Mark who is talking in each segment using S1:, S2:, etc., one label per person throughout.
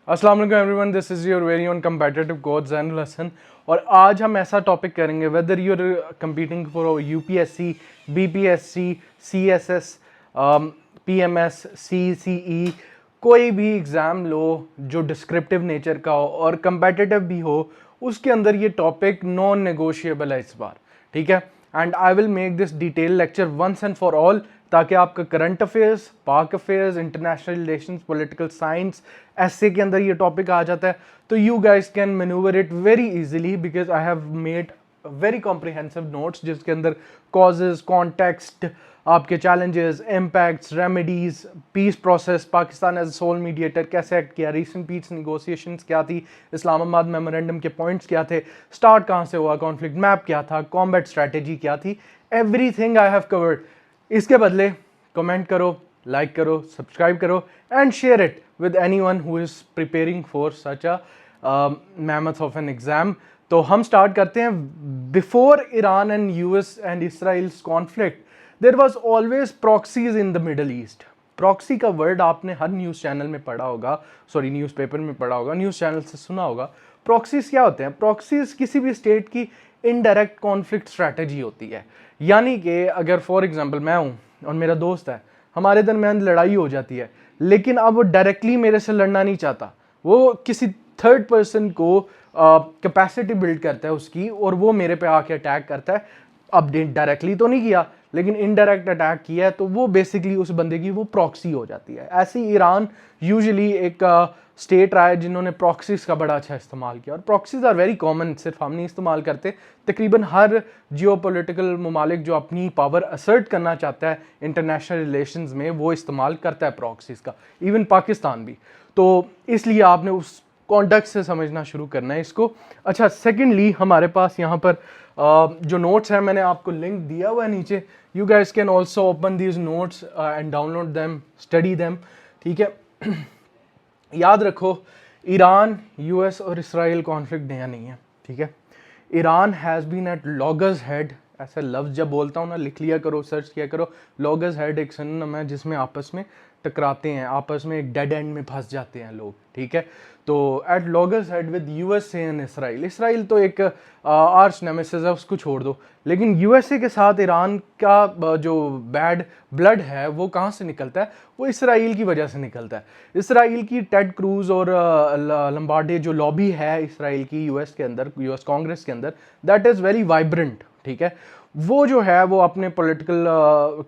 S1: अस्सलाम वालेकुम everyone, this is your very own competitive coach Zainul Hasan. और आज हम ऐसा टॉपिक करेंगे whether you are competing for UPSC, BPSC, CSS, PMS, CCE, कोई भी एग्ज़ाम लो जो डिस्क्रिप्टिव नेचर का हो और कम्पिटिटिव भी हो, उसके अंदर ये टॉपिक नॉन नेगोशिएबल है इस बार, ठीक है। And I will make this detail lecture once and for all, ताकि आपका current affairs, Pak affairs, international relations, political science, SA के अंदर ये टॉपिक आ जाता है। तो you guys can manoeuvre it very easily because I have made very comprehensive notes जिसके अंदर कॉजेज, कॉन्टेक्स्ट, आपके challenges, impacts, remedies, peace process, Pakistan as sole mediator कैसे एक्ट किया, रीसेंट पीस निगोशिएशंस क्या थी, इस्लामाबाद मेमोरेंडम के पॉइंट्स क्या थे, स्टार्ट कहाँ से हुआ, कॉन्फ्लिक्ट मैप क्या था, कॉम्बैट स्ट्रैटेजी क्या थी, एवरीथिंग आई हैव कवर्ड। इसके बदले कमेंट करो, लाइक करो, सब्सक्राइब करो and share it with anyone who is preparing for such a mammoth of an exam. तो हम स्टार्ट करते हैं। Before Iran and US and Israel's conflict there was always proxies in the Middle East. Proxy का word आपने हर news channel में पढ़ा होगा, सॉरी न्यूज़पेपर में पढ़ा होगा, न्यूज़ चैनल से सुना होगा। प्रॉक्सीज क्या होते हैं? प्रॉक्सीज किसी भी स्टेट की इनडायरेक्ट कॉन्फ्लिक्ट स्ट्रैटेजी होती है। यानी कि अगर फॉर एग्जांपल मैं हूँ और मेरा दोस्त है, हमारे दरमियान लड़ाई हो जाती है, लेकिन अब वो डायरेक्टली मेरे से लड़ना नहीं चाहता, वो किसी थर्ड पर्सन को कैपेसिटी बिल्ड करता है उसकी, और वो मेरे पे आके अटैक करता है। अब डायरेक्टली तो नहीं किया लेकिन इनडायरेक्ट अटैक किया है, तो वो बेसिकली उस बंदे की वो प्रॉक्सी हो जाती है। ऐसे ही ईरान यूजुअली एक स्टेट रहा है जिन्होंने प्रॉक्सीज का बड़ा अच्छा इस्तेमाल किया, और प्रॉक्सीज आर वेरी कॉमन, सिर्फ हम नहीं इस्तेमाल करते, तकरीबन हर जियोपॉलिटिकल ममालिक जो अपनी पावर असर्ट करना चाहता है इंटरनेशनल रिलेशंस में, वो इस्तेमाल करता है प्रॉक्सीज का, इवन पाकिस्तान भी। तो इसलिए आपने उस कॉन्टेक्स्ट से समझना शुरू करना है इसको। अच्छा, सेकेंडली हमारे पास यहाँ पर जो नोट्स हैं, मैंने आपको लिंक दिया हुआ है नीचे। You guys can also open these notes and download them, study them, ठीक है। याद रखो, ईरान, यूएस और इसराइल कॉन्फ्लिक्ट नया नहीं है, ठीक है। Iran has been at loggerheads, ऐसा लफ्ज़ जब बोलता हूँ ना, लिख लिया करो, सर्च किया करो। लॉगर्स हेड एक सिनोनिम है जिसमें आपस में टकराते हैं, आपस में एक डेड एंड में फंस जाते हैं लोग, ठीक है। तो at loggerheads with USA and Israel. Israel तो एक आर्च नेमेसिस है, उसको छोड़ दो, लेकिन यूएसए के साथ ईरान का जो बैड ब्लड है वो कहाँ से निकलता है? वो इसराइल की वजह से निकलता है। इसराइल की टेड क्रूज और लंबार्डे जो लॉबी है इसराइल की यूएस के अंदर, यूएस कांग्रेस के अंदर, दैट इज़ वेरी वाइब्रेंट, ठीक है। वो जो है वो अपने पॉलिटिकल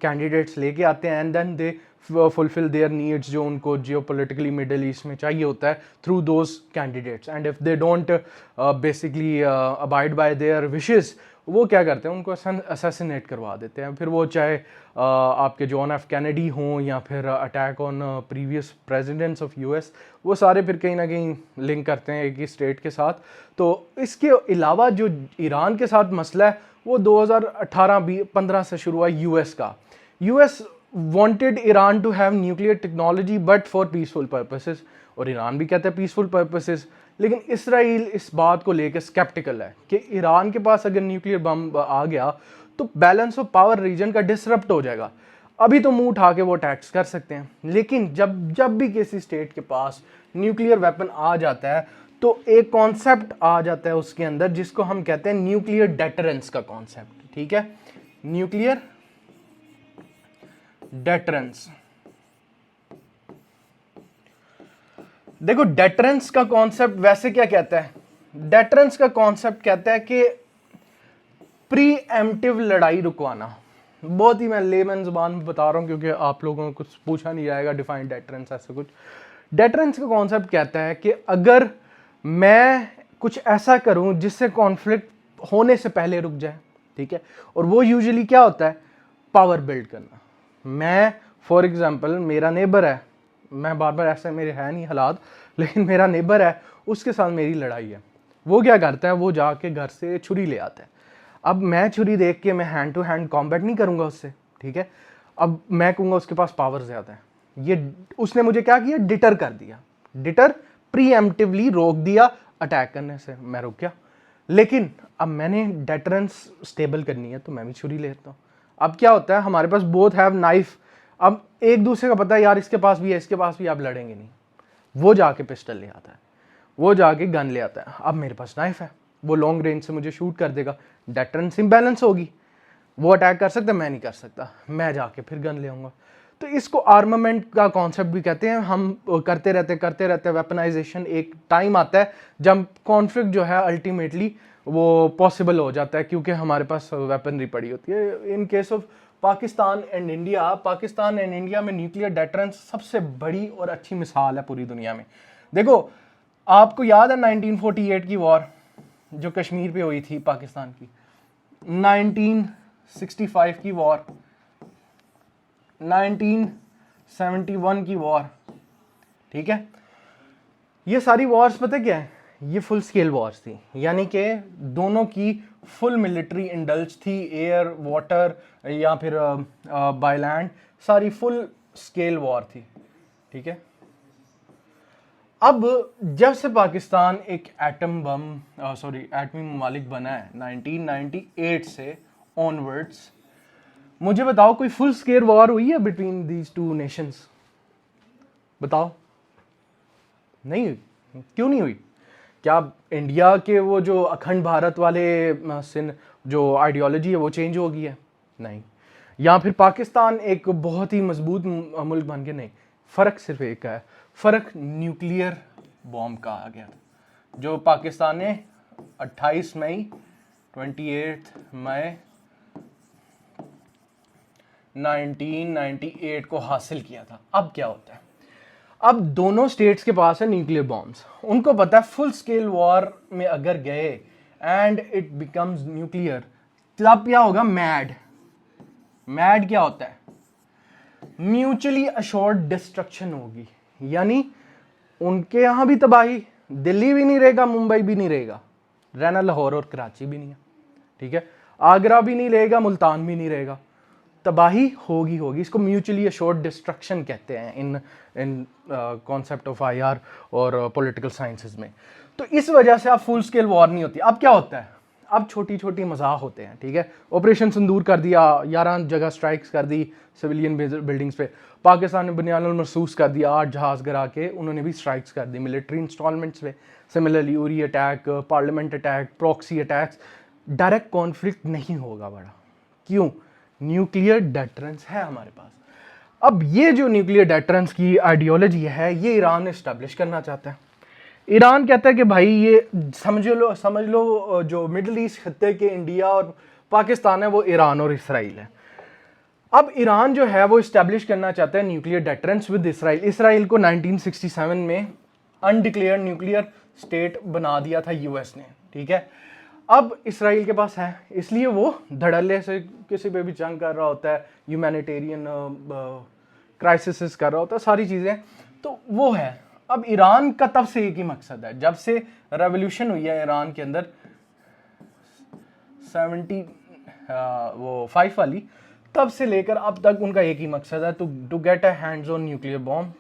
S1: कैंडिडेट्स लेके आते हैं and then they fulfil their needs जो उनको जियोपॉलिटिकली मिडल ईस्ट में चाहिए होता है through those candidates. And if they don't basically abide by their wishes, वो क्या करते हैं, उनको असैसिनेट करवा देते हैं। फिर वो चाहे आपके जॉन एफ कैनेडी हों या फिर attack on previous presidents of US, वो सारे फिर कहीं ना कहीं लिंक करते हैं एक ही स्टेट के साथ। तो इसके अलावा जो ईरान के साथ मसला है वो 2018-15 से शुरू हुआ यूएस का। US wanted Iran to have nuclear technology but for peaceful purposes, और ईरान भी कहता है पीसफुल पर्पसेस, लेकिन इसराइल इस बात को लेकर स्केप्टिकल है कि ईरान के पास अगर न्यूक्लियर बम आ गया तो बैलेंस ऑफ पावर रीजन का डिसरप्ट हो जाएगा। अभी तो मुंह उठा के वो अटैक्स कर सकते हैं, लेकिन जब भी किसी स्टेट के पास न्यूक्लियर वेपन आ जाता है तो एक कॉन्सेप्ट आ जाता है उसके अंदर जिसको हम कहते हैं न्यूक्लियर डेटरेंस का कॉन्सेप्ट, ठीक है। Nuclear deterrence. देखो, डेटरेंस का कॉन्सेप्ट वैसे क्या कहता है? डेटरेंस का कॉन्सेप्ट कहता है कि प्री एम्प्टिव लड़ाई रुकवाना। बहुत ही मैं लेमन जुबान में बता रहा हूं क्योंकि आप लोगों को कुछ पूछा नहीं जाएगा डिफाइन डेटरेंस ऐसा कुछ। डेटरेंस का कॉन्सेप्ट कहता है कि अगर मैं कुछ ऐसा करूं जिससे कॉन्फ्लिक्ट होने से पहले रुक जाए, ठीक है। और वो यूजुअली क्या होता है? पावर बिल्ड करना। मैं फॉर एग्जांपल, मेरा नेबर है, मैं बार बार ऐसे मेरे है नहीं हालात, लेकिन मेरा नेबर है, उसके साथ मेरी लड़ाई है। वो क्या करता है? वो जाके घर से छुरी ले आता है। अब मैं छुरी देख के मैं हैंड टू हैंड कॉम्बैट नहीं करूंगा उससे, ठीक है। अब मैं कहूँगा उसके पास पावर ज़्यादा है, ये उसने मुझे क्या किया? डिटर कर दिया। डिटर, प्रीएम्प्टिवली रोक दिया अटैक करने से, मैं रुक गया। लेकिन अब मैंने डेटरेंस स्टेबल करनी है तो मैं भी छुरी लेता हूँ। अब क्या होता है? हमारे पास बोथ हैव नाइफ। अब एक दूसरे का पता है यार इसके पास भी है, इसके पास भी, आप लड़ेंगे नहीं। वो जाके पिस्टल ले आता है, वो जाके गन ले आता है। अब मेरे पास नाइफ है, वो लॉन्ग रेंज से मुझे शूट कर देगा, डेटरेंस इम्बैलेंस होगी। वो अटैक कर सकता है, मैं नहीं कर सकता, मैं जाके फिर गन ले आऊँगा। तो इसको आर्मामेंट का कॉन्सेप्ट भी कहते हैं। हम करते रहते वेपनाइजेशन। एक टाइम आता है जब कॉन्फ्लिक्ट जो है अल्टीमेटली वो पॉसिबल हो जाता है, क्योंकि हमारे पास वेपनरी पड़ी होती है। In case of Pakistan and India में न्यूक्लियर डेटरेंस सबसे बड़ी और अच्छी मिसाल है पूरी दुनिया में। देखो, आपको याद है 1948 की वॉर जो कश्मीर पे हुई थी पाकिस्तान की, 1965 की वॉर, 1971 की वॉर, ठीक है। ये सारी वॉर्स पता क्या है, ये फुल स्केल वॉर्स थी, यानी कि दोनों की फुल मिलिट्री इंडल्ज थी, एयर, वाटर या फिर बाय लैंड, सारी फुल स्केल वॉर थी, ठीक है। अब जब से पाकिस्तान एक एटमी ममालिक बना है 1998 से ऑनवर्ड्स, मुझे बताओ कोई फुल स्केल वॉर हुई है बिटवीन दीज टू नेशंस? बताओ, नहीं हुई। क्यों नहीं हुई? क्या इंडिया के वो जो अखंड भारत वाले सिन जो आइडियोलॉजी है वो चेंज हो गई है? नहीं। या फिर पाकिस्तान एक बहुत ही मजबूत मुल्क बन के? नहीं। फ़र्क सिर्फ एक है, फ़र्क न्यूक्लियर बॉम्ब का आ गया था, जो पाकिस्तान ने 28 मई 1998 को हासिल किया था। अब क्या होता है, अब दोनों स्टेट्स के पास है न्यूक्लियर बॉम्ब्स। उनको पता है फुल स्केल वॉर में अगर गए एंड इट बिकम्स न्यूक्लियर, तब क्या होगा? मैड क्या होता है? म्यूचुअली अश्योर्ड डिस्ट्रक्शन होगी, यानी उनके यहां भी तबाही, दिल्ली भी नहीं रहेगा, मुंबई भी नहीं रहेगा, रहना लाहौर और कराची भी नहीं है, ठीक है, आगरा भी नहीं रहेगा, मुल्तान भी नहीं रहेगा, तबाही होगी। इसको म्यूचुअली अश्योर्ड डिस्ट्रक्शन कहते हैं इन कॉन्सेप्ट ऑफ आईआर और पॉलिटिकल साइंसेज में। तो इस वजह से अब फुल स्केल वॉर नहीं होती। अब क्या होता है, अब छोटी छोटी मजाक होते हैं, ठीक है। ऑपरेशन सिंदूर कर दिया, 11 जगह स्ट्राइक्स कर दी सिविलियन बिल्डिंग्स पे। पाकिस्तान ने बुनियानुल मरसूस कर दिया, 8 जहाज गिरा के उन्होंने भी स्ट्राइक्स कर दी मिलिट्री इंस्टॉलमेंट्स पे। Similarly Uri attack, parliament attack, proxy attacks. Direct conflict नहीं होगा बड़ा, क्यों? न्यूक्लियर डेटरेंस है हमारे पास। अब ये जो न्यूक्लियर डेटरेंस की आइडियोलॉजी है, ये ईरान इस्टेब्लिश करना चाहता है। ईरान कहता है कि भाई ये समझ लो जो मिडिल ईस्ट खत्ते के इंडिया और पाकिस्तान है, वो ईरान और इसराइल है। अब ईरान जो है वो इस्टेब्लिश करना चाहता है nuclear deterrence with Israel. Israel को 1967 में अनडिक्लेयर्ड न्यूक्लियर स्टेट बना दिया था यूएस ने, ठीक है। अब इसराइल के पास है, इसलिए वो धड़ल्ले से किसी पे भी जंग कर रहा होता है, ह्यूमैनिटेरियन क्राइसिस कर रहा होता है, सारी चीज़ें, तो वो है। अब ईरान का तब से एक ही मकसद है, जब से रेवोल्यूशन हुई है ईरान के अंदर 75 वाली, तब से लेकर अब तक उनका एक ही मकसद है, to get a hands on nuclear bomb.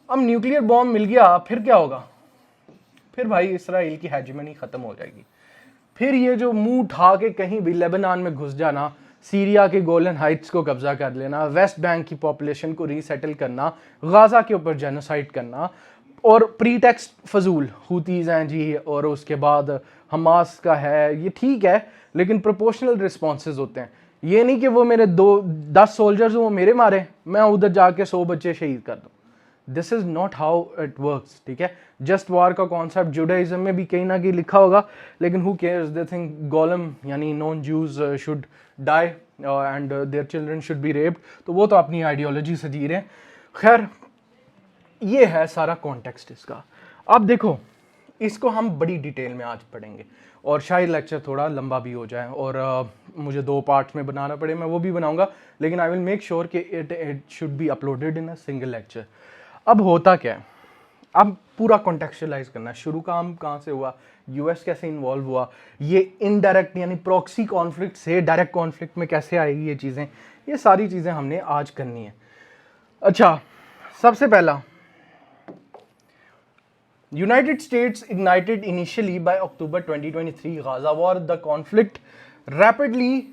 S1: अब न्यूक्लियर बॉम्ब मिल गया, फिर क्या होगा? फिर भाई इसराइल की हेजेमनी खत्म हो जाएगी। फिर ये जो मुंह उठा के कहीं भी लेबनान में घुस जाना, सीरिया के गोलन हाइट्स को कब्जा कर लेना, वेस्ट बैंक की पॉपुलेशन को रीसेटल करना, गाजा के ऊपर जेनोसाइड करना, और प्रीटेक्स्ट फजूल हुतीज हैं जी, और उसके बाद हमास का है, ये ठीक है, लेकिन प्रोपोर्शनल रिस्पॉन्सेज होते हैं। ये नहीं कि वो मेरे 10 सोल्जर्स वो मेरे मारे, मैं उधर जाके 100 बच्चे शहीद कर दूँ। This is not how it works, ठीक है। जस्ट वॉर का कॉन्सेप्ट जुडाइज्म में भी कहीं ना कहीं लिखा होगा, लेकिन हु केयर्स, दे थिंक गोलम यानी non Jews should die and their children should be raped. तो वो तो अपनी आइडियोलॉजी से जी रहे हैं। खैर, ये है सारा कॉन्टेक्स्ट इसका। अब देखो, इसको हम बड़ी डिटेल में आज पढ़ेंगे, और शायद लेक्चर थोड़ा लंबा भी हो जाए, और मुझे 2 पार्ट्स में बनाना पड़े, मैं वो भी बनाऊंगा, लेकिन आई विल मेक श्योर कि it should be uploaded in a single lecture. अब होता क्या है, अब पूरा कॉन्टेक्चुअलाइज करना है। शुरू काम कहाँ से हुआ, यूएस कैसे इन्वॉल्व हुआ, ये इनडायरेक्ट यानी प्रॉक्सी कॉन्फ्लिक्ट से डायरेक्ट कॉन्फ्लिक्ट में कैसे आएगी ये चीज़ें, ये सारी चीज़ें हमने आज करनी है। अच्छा, सबसे पहला, United States ignited initially by October 2023 Gaza war, the conflict rapidly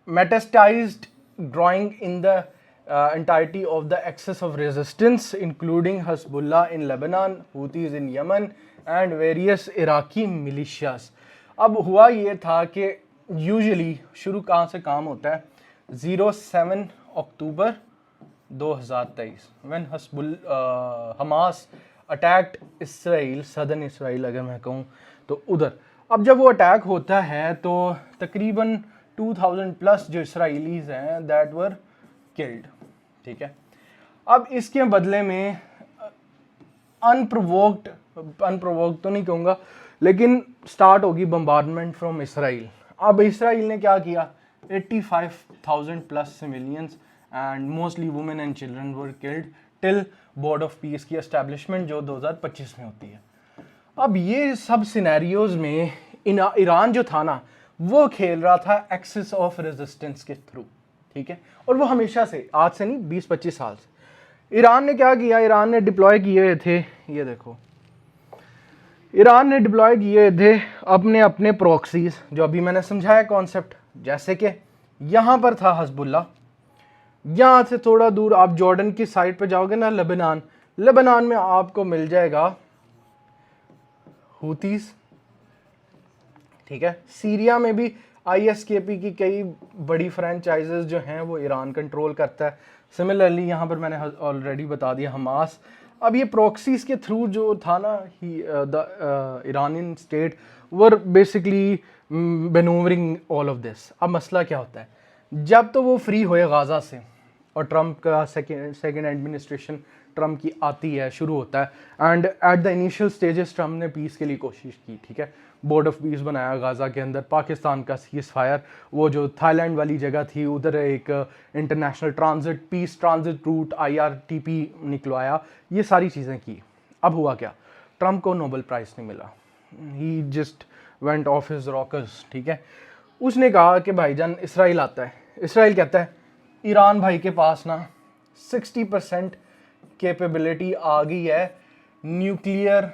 S1: metastasized, drawing in the entirety of the axis of resistance including Hezbollah in Lebanon, Houthis in Yemen and various Iraqi militias. अब हुआ ये था कि usually शुरू कहाँ से काम होता है 07 अक्टूबर 2023 when Hamas attacked Israel, southern Israel अगर मैं कहूँ तो उधर। अब जब वो अटैक होता है तो तकरीबन 2000 प्लस जो इसराइलीज हैं दैट वर किल्ड, ठीक है। अब इसके बदले में अनप्रोवोक्ड तो नहीं कहूँगा, लेकिन स्टार्ट होगी बम्बार्डमेंट फ्रॉम इसराइल। अब इसराइल ने क्या किया, 85,000 plus civilians and mostly women and children were killed till board of peace की एस्टेब्लिशमेंट जो 2025 में होती है। अब ये सब सिनेरियोज में ईरान जो था ना वो खेल रहा था एक्सिस ऑफ रेजिस्टेंस के थ्रू, ठीक है। और वो हमेशा से, आज से नहीं 20-25 साल से। ईरान ने क्या किया, ईरान ने डिप्लॉय किए थे, ये देखो, ईरान ने डिप्लॉय किए थे अपने अपने प्रॉक्सीज, जो अभी मैंने समझाया कॉन्सेप्ट। जैसे कि यहाँ पर था हजबुल्ला, यहाँ से थोड़ा दूर आप जॉर्डन की साइड पे जाओगे ना, लेबनान में आपको मिल जाएगा हूतीस, ठीक है। सीरिया में भी ISKP की कई बड़ी फ्रेंचाइजेस जो हैं वो ईरान कंट्रोल करता है। सिमिलरली यहाँ पर मैंने ऑलरेडी बता दिया हमास। अब ये प्रॉक्सीज के थ्रू जो था ना, the Iranian state were basically manoeuvring all of this. अब मसला क्या होता है, जब तो वो फ्री हुए गाज़ा से और ट्रम्प का सेकेंड एडमिनिस्ट्रेशन ट्रम्प की आती है, शुरू होता है, and at the initial stages Trump ने पीस के लिए कोशिश की, ठीक है। बोर्ड ऑफ पीस बनाया गाज़ा के अंदर, पाकिस्तान का सीज फायर, वो जो थाईलैंड वाली जगह थी उधर एक international transit peace transit route IRTP निकलवाया, ये सारी चीज़ें की। अब हुआ क्या, ट्रम्प को नोबेल प्राइज़ नहीं मिला, he just went off his rockers, ठीक है। उसने कहा कि भाईजान इसराइल आता है, इसराइल कहता है ईरान भाई के पास ना 60% कैपेबिलिटी आ गई है न्यूक्लियर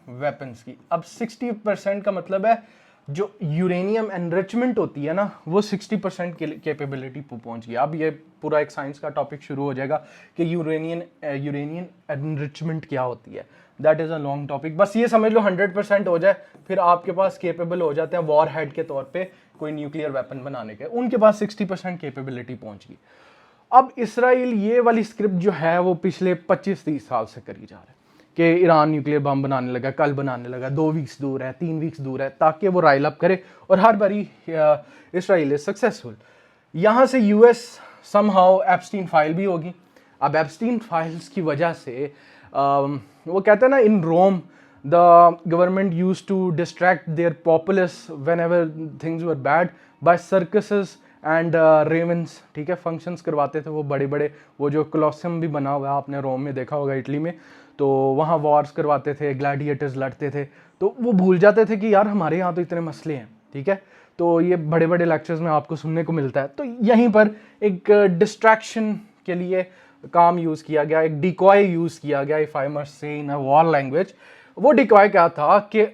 S1: वेपन्स की। अब 60% का मतलब है जो यूरेनियम एनरिचमेंट होती है ना वो 60% कैपेबिलिटी पहुंच गई। अब ये पूरा एक साइंस का टॉपिक शुरू हो जाएगा कि यूरेनियम एनरिचमेंट क्या होती है, that is a long topic. बस ये समझ लो 100% हो जाए फिर आपके पास कैपेबल हो जाते हैं वॉर हेड के तौर पे कोई न्यूक्लियर वेपन बनाने के। उनके पास 60% कैपेबिलिटी पहुंच गई। अब इसराइल ये वाली स्क्रिप्ट जो है वो पिछले 25-30 साल से करी जा रहा है कि ईरान न्यूक्लियर बम बनाने लगा, कल बनाने लगा, 2 वीक्स दूर है, 3 वीक्स दूर है, ताकि वो राइल अप करे और हर बारी इसराइल इज सक्सेसफुल। यहाँ से US समहाउ एप्स्टीन फाइल भी होगी। अब एप्स्टीन फाइल्स की वजह से वो कहते हैं ना, in Rome the government use to distract their populace whenever things were bad by circuses and ravens, ठीक है। फंक्शंस करवाते थे वो बड़े बड़े, वो जो कोलोसियम भी बना हुआ है आपने रोम में देखा होगा, इटली में, तो वहाँ वॉर्स करवाते थे, ग्लैडिएटर्स लड़ते थे। तो वो भूल जाते थे कि यार हमारे यहाँ तो इतने मसले हैं, ठीक है। तो ये बड़े बड़े लेक्चर्स में आपको सुनने को मिलता है। तो यहीं पर एक डिस्ट्रैक्शन के लिए काम यूज़ किया गया, एक डिकॉय यूज़ किया गया, if I must say in a war language. वो डिकॉय क्या था कि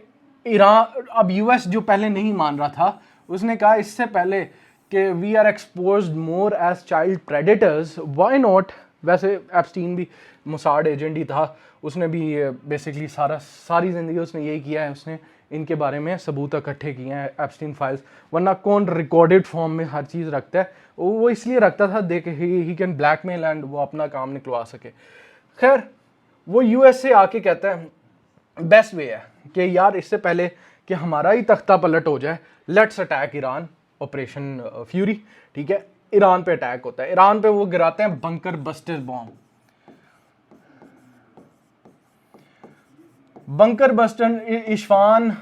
S1: ईरान, अब US जो पहले नहीं मान रहा था, उसने कहा इससे पहले कि we are exposed more as child predators, why not. वैसे एप्स्टीन भी मोसाड एजेंट ही था, उसने भी बेसिकली सारी ज़िंदगी उसने यही किया है, उसने इनके बारे में सबूत इकट्ठे किए हैं, एप्स्टीन फाइल्स। वरना कौन रिकॉर्डेड फॉर्म में हर चीज़ रखता है, वो इसलिए रखता था देख ही कैन ब्लैकमेल एंड वो अपना काम निकलवा सके। खैर वो US से आके कहता है बेस्ट वे है कि यार इससे पहले कि हमारा ही तख्ता पलट हो जाए, let's attack Iran, operation fury, ठीक है। ईरान पे अटैक होता है, ईरान पे वो गिराते हैं bunker buster bomb. Bunker buster Isfahan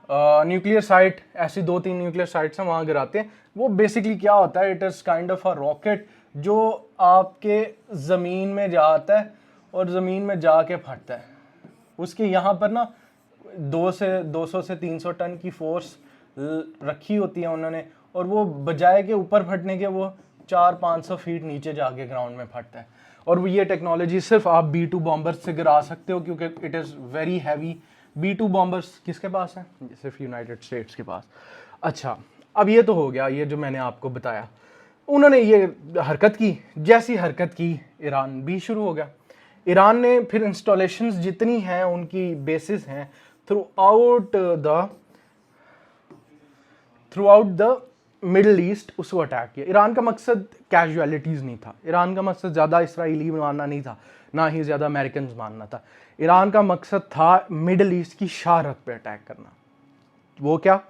S1: nuclear site, ऐसी 2-3 न्यूक्लियर साइट्स हैं वहाँ गिराते हैं। वो बेसिकली क्या होता है, it is kind of a rocket जो आपके ज़मीन में जाता है और ज़मीन में जाके फटता है। उसके यहाँ पर ना 200 से 300 टन की फोर्स रखी होती है उन्होंने, और वो बजाय के ऊपर फटने के वो 400-500 फीट नीचे जाके ग्राउंड में फटता है। और वो ये टेक्नोलॉजी सिर्फ आप B2 बॉम्बर्स से गिरा सकते हो क्योंकि it is very heavy. B2 bombers किसके पास है, सिर्फ यूनाइटेड स्टेट्स के पास। अच्छा अब ये तो हो गया, ये जो मैंने आपको बताया। उन्होंने ये हरकत की, जैसी हरकत की ईरान भी शुरू हो गया। ईरान ने फिर इंस्टॉलेशंस जितनी हैं उनकी बेसिस हैं through out the Middle east, उसको अटैक किया। ईरान का मकसद कैजुअलिटीज़ नहीं था, ईरान का मकसद ज़्यादा इसराइली मानना नहीं था, ना ही ज़्यादा अमेरिकन मानना था। ईरान का मकसद था मिडल ईस्ट की शाहरत पे अटैक करना। वो क्या?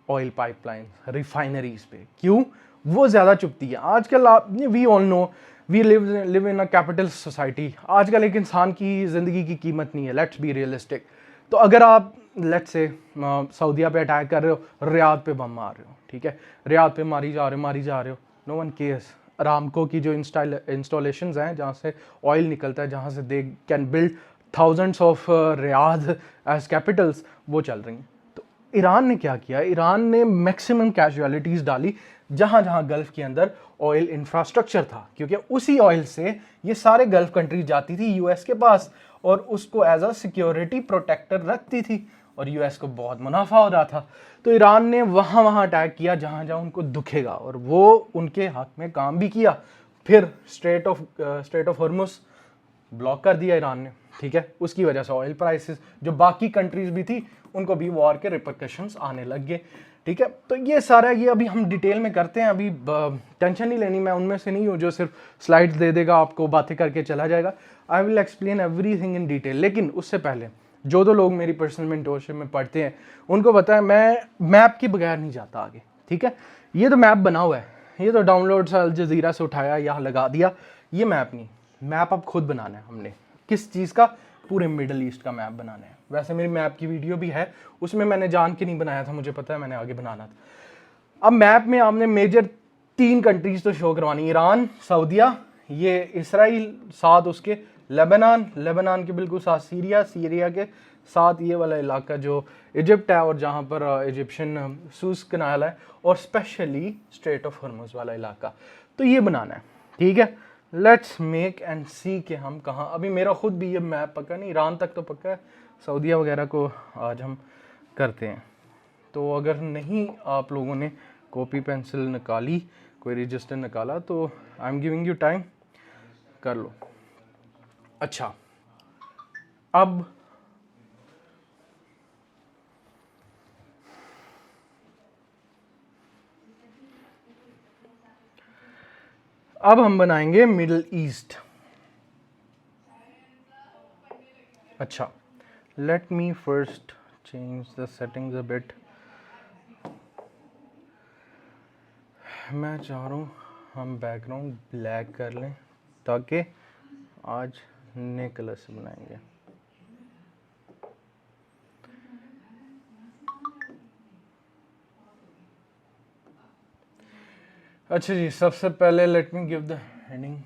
S1: ऑयल पाइपलाइन, रिफाइनरीज पे। क्यों? वो ज़्यादा चुभती है। आजकल आप, we all know, we live in a capital society. आजकल एक इंसान की ज़िंदगी की कीमत नहीं है, लेट्स बी रियलिस्टिक। तो अगर आप लेट्स से सऊदीया पे अटैक कर रहे हो, रियाद पे बम मार रहे हो, ठीक है, रियाद पे मारी जा रहे हो, नो वन केयर्स। अरामको की जो इंस्टॉलेशंस हैं जहाँ से ऑयल निकलता है, जहाँ से they can build thousands of Riyadh as capitals, वो चल रही हैं। तो ईरान ने क्या किया? ईरान ने मैक्सिमम कैजुअलिटीज़ डाली जहाँ जहाँ गल्फ़ के अंदर ऑयल इंफ्रास्ट्रक्चर था, क्योंकि उसी ऑयल से ये सारे गल्फ़ कंट्रीज जाती थी यूएस के पास, और उसको एज अ सिक्योरिटी प्रोटेक्टर रखती थी, और यूएस को बहुत मुनाफा हो रहा था। तो ईरान ने वहाँ वहाँ अटैक किया जहाँ जहाँ उनको दुखेगा, और वो उनके हक में काम भी किया। फिर स्ट्रेट ऑफ हॉर्मुज़ ब्लॉक कर दिया ईरान ने, ठीक है। उसकी वजह से ऑयल प्राइसेस, जो बाकी कंट्रीज भी थी, उनको भी वॉर के रिपरकशंस आने लग गए, ठीक है। तो ये सारा, ये अभी हम डिटेल में करते हैं, अभी टेंशन नहीं लेनी। मैं उनमें से नहीं हूँ जो सिर्फ स्लाइड्स दे देगा आपको, बातें करके चला जाएगा। I will explain everything in detail. लेकिन उससे पहले जो दो लोग मेरी पर्सनल मेंटोरशिप में पढ़ते हैं, उनको पता है मैं मैप के बगैर नहीं जाता आगे, ठीक है। ये तो मैप बना हुआ है, ये तो डाउनलोड से अल जज़ीरा से उठाया, यहाँ लगा दिया, ये मैप नहीं। मैप अब खुद बनाना है हमने। किस चीज़ का? पूरे मिडल ईस्ट का मैप बनाना है। वैसे मेरी मैप की वीडियो भी है, उसमें मैंने जान के नहीं बनाया था, मुझे पता है मैंने आगे बनाना था। अब मैप में आपने मेजर 3 कंट्रीज तो शो करवानी, ईरान, सऊदीया, ये इसराइल, साथ उसके लेबनान के बिल्कुल साथ सीरिया, सीरिया के साथ ये वाला इलाका जो इजिप्ट है, और जहाँ पर इजिप्शियन सूज कनाल है, और स्पेशली स्ट्रेट ऑफ हॉर्मुज़ वाला इलाका। तो ये बनाना है, ठीक है। लेट्स मेक एंड सी कि हम कहाँ। अभी मेरा खुद भी ये मैप पक्का नहीं, ईरान तक तो पक्का है, सऊदीया वगैरह को आज हम करते हैं। तो अगर नहीं आप लोगों ने कॉपी पेंसिल निकाली, कोई रजिस्टर निकाला, तो I am giving you time, कर लो। अच्छा, अब हम बनाएंगे मिडल ईस्ट। अच्छा, let me first change the settings a bit. मैं चाह रहा हूँ हम बैकग्राउंड ब्लैक कर लें, ताकि आज नए कलर से बनाएंगे। अच्छा जी, सबसे पहले let me give the heading.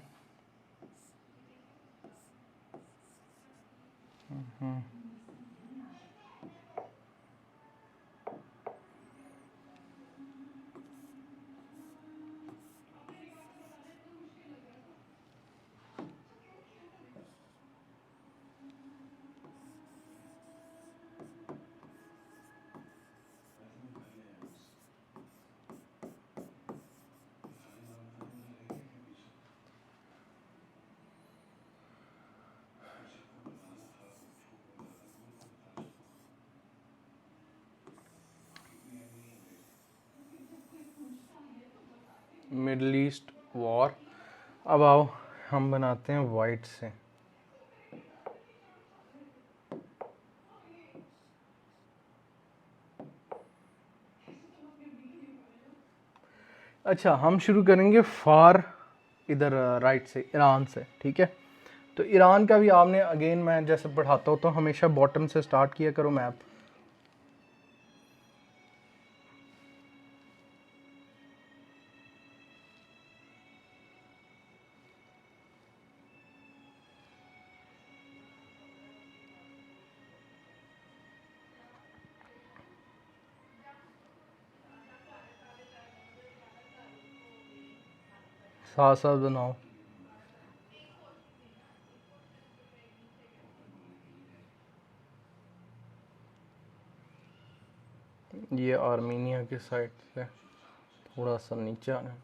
S1: Middle east war. अब आओ हम बनाते हैं वाइट से। अच्छा, हम शुरू करेंगे फार इधर राइट से, ईरान से, ठीक है। तो ईरान का भी आपने, अगेन मैं जैसे पढ़ाता हूँ तो हमेशा बॉटम से स्टार्ट किया करो मैप। साथ साथ बनाओ। ये आर्मीनिया के साइड से थोड़ा सा नीचे आना।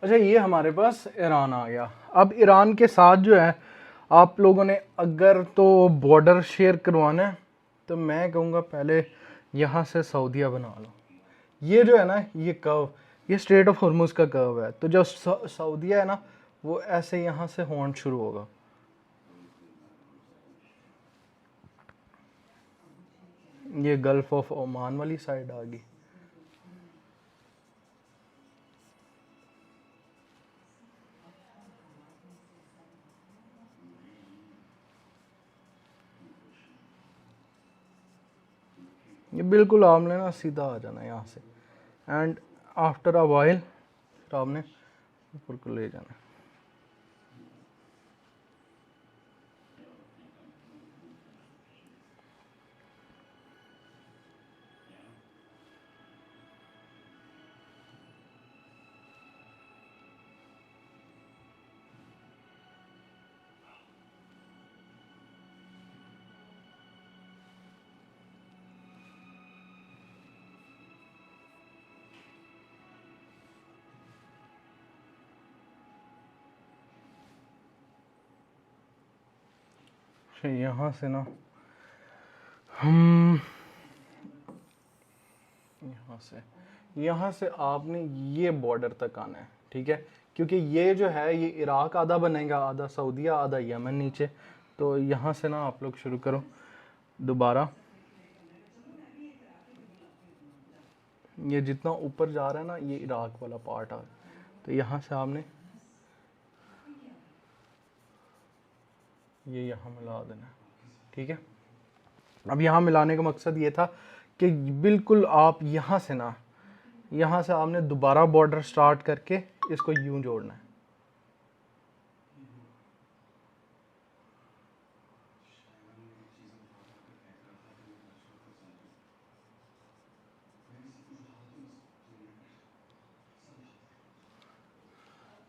S1: अच्छा, ये हमारे पास ईरान आ गया। अब ईरान के साथ जो है आप लोगों ने अगर तो बॉर्डर शेयर करवाना है तो मैं कहूँगा पहले यहाँ से सऊदीया बना लो। ये जो है ना, ये कर्व, ये स्ट्रेट ऑफ हॉर्मुज का कर्व है, तो जो सऊदीया है ना वो ऐसे यहाँ से हॉर्न शुरू होगा। ये गल्फ ऑफ ओमान वाली साइड आ गई। ये बिल्कुल आपने ना सीधा आ जाना है यहाँ से, एंड आफ्टर अ वाइल फिर आपने ऊपर को ले जाना है। यहाँ से ना हम यहाँ से आपने ये बॉर्डर तक आना है, ठीक है, क्योंकि ये जो है ये इराक आधा बनेगा, आधा सऊदीया, आधा यमन नीचे। तो यहाँ से ना आप लोग शुरू करो दोबारा। ये जितना ऊपर जा रहा है ना ये इराक वाला पार्ट आ रहा है, तो यहाँ से आपने ये यहाँ मिला देना है, ठीक है। अब यहाँ मिलाने का मकसद ये था कि बिल्कुल आप यहाँ से ना, यहाँ से आपने दोबारा बॉर्डर स्टार्ट करके इसको यूं जोड़ना है।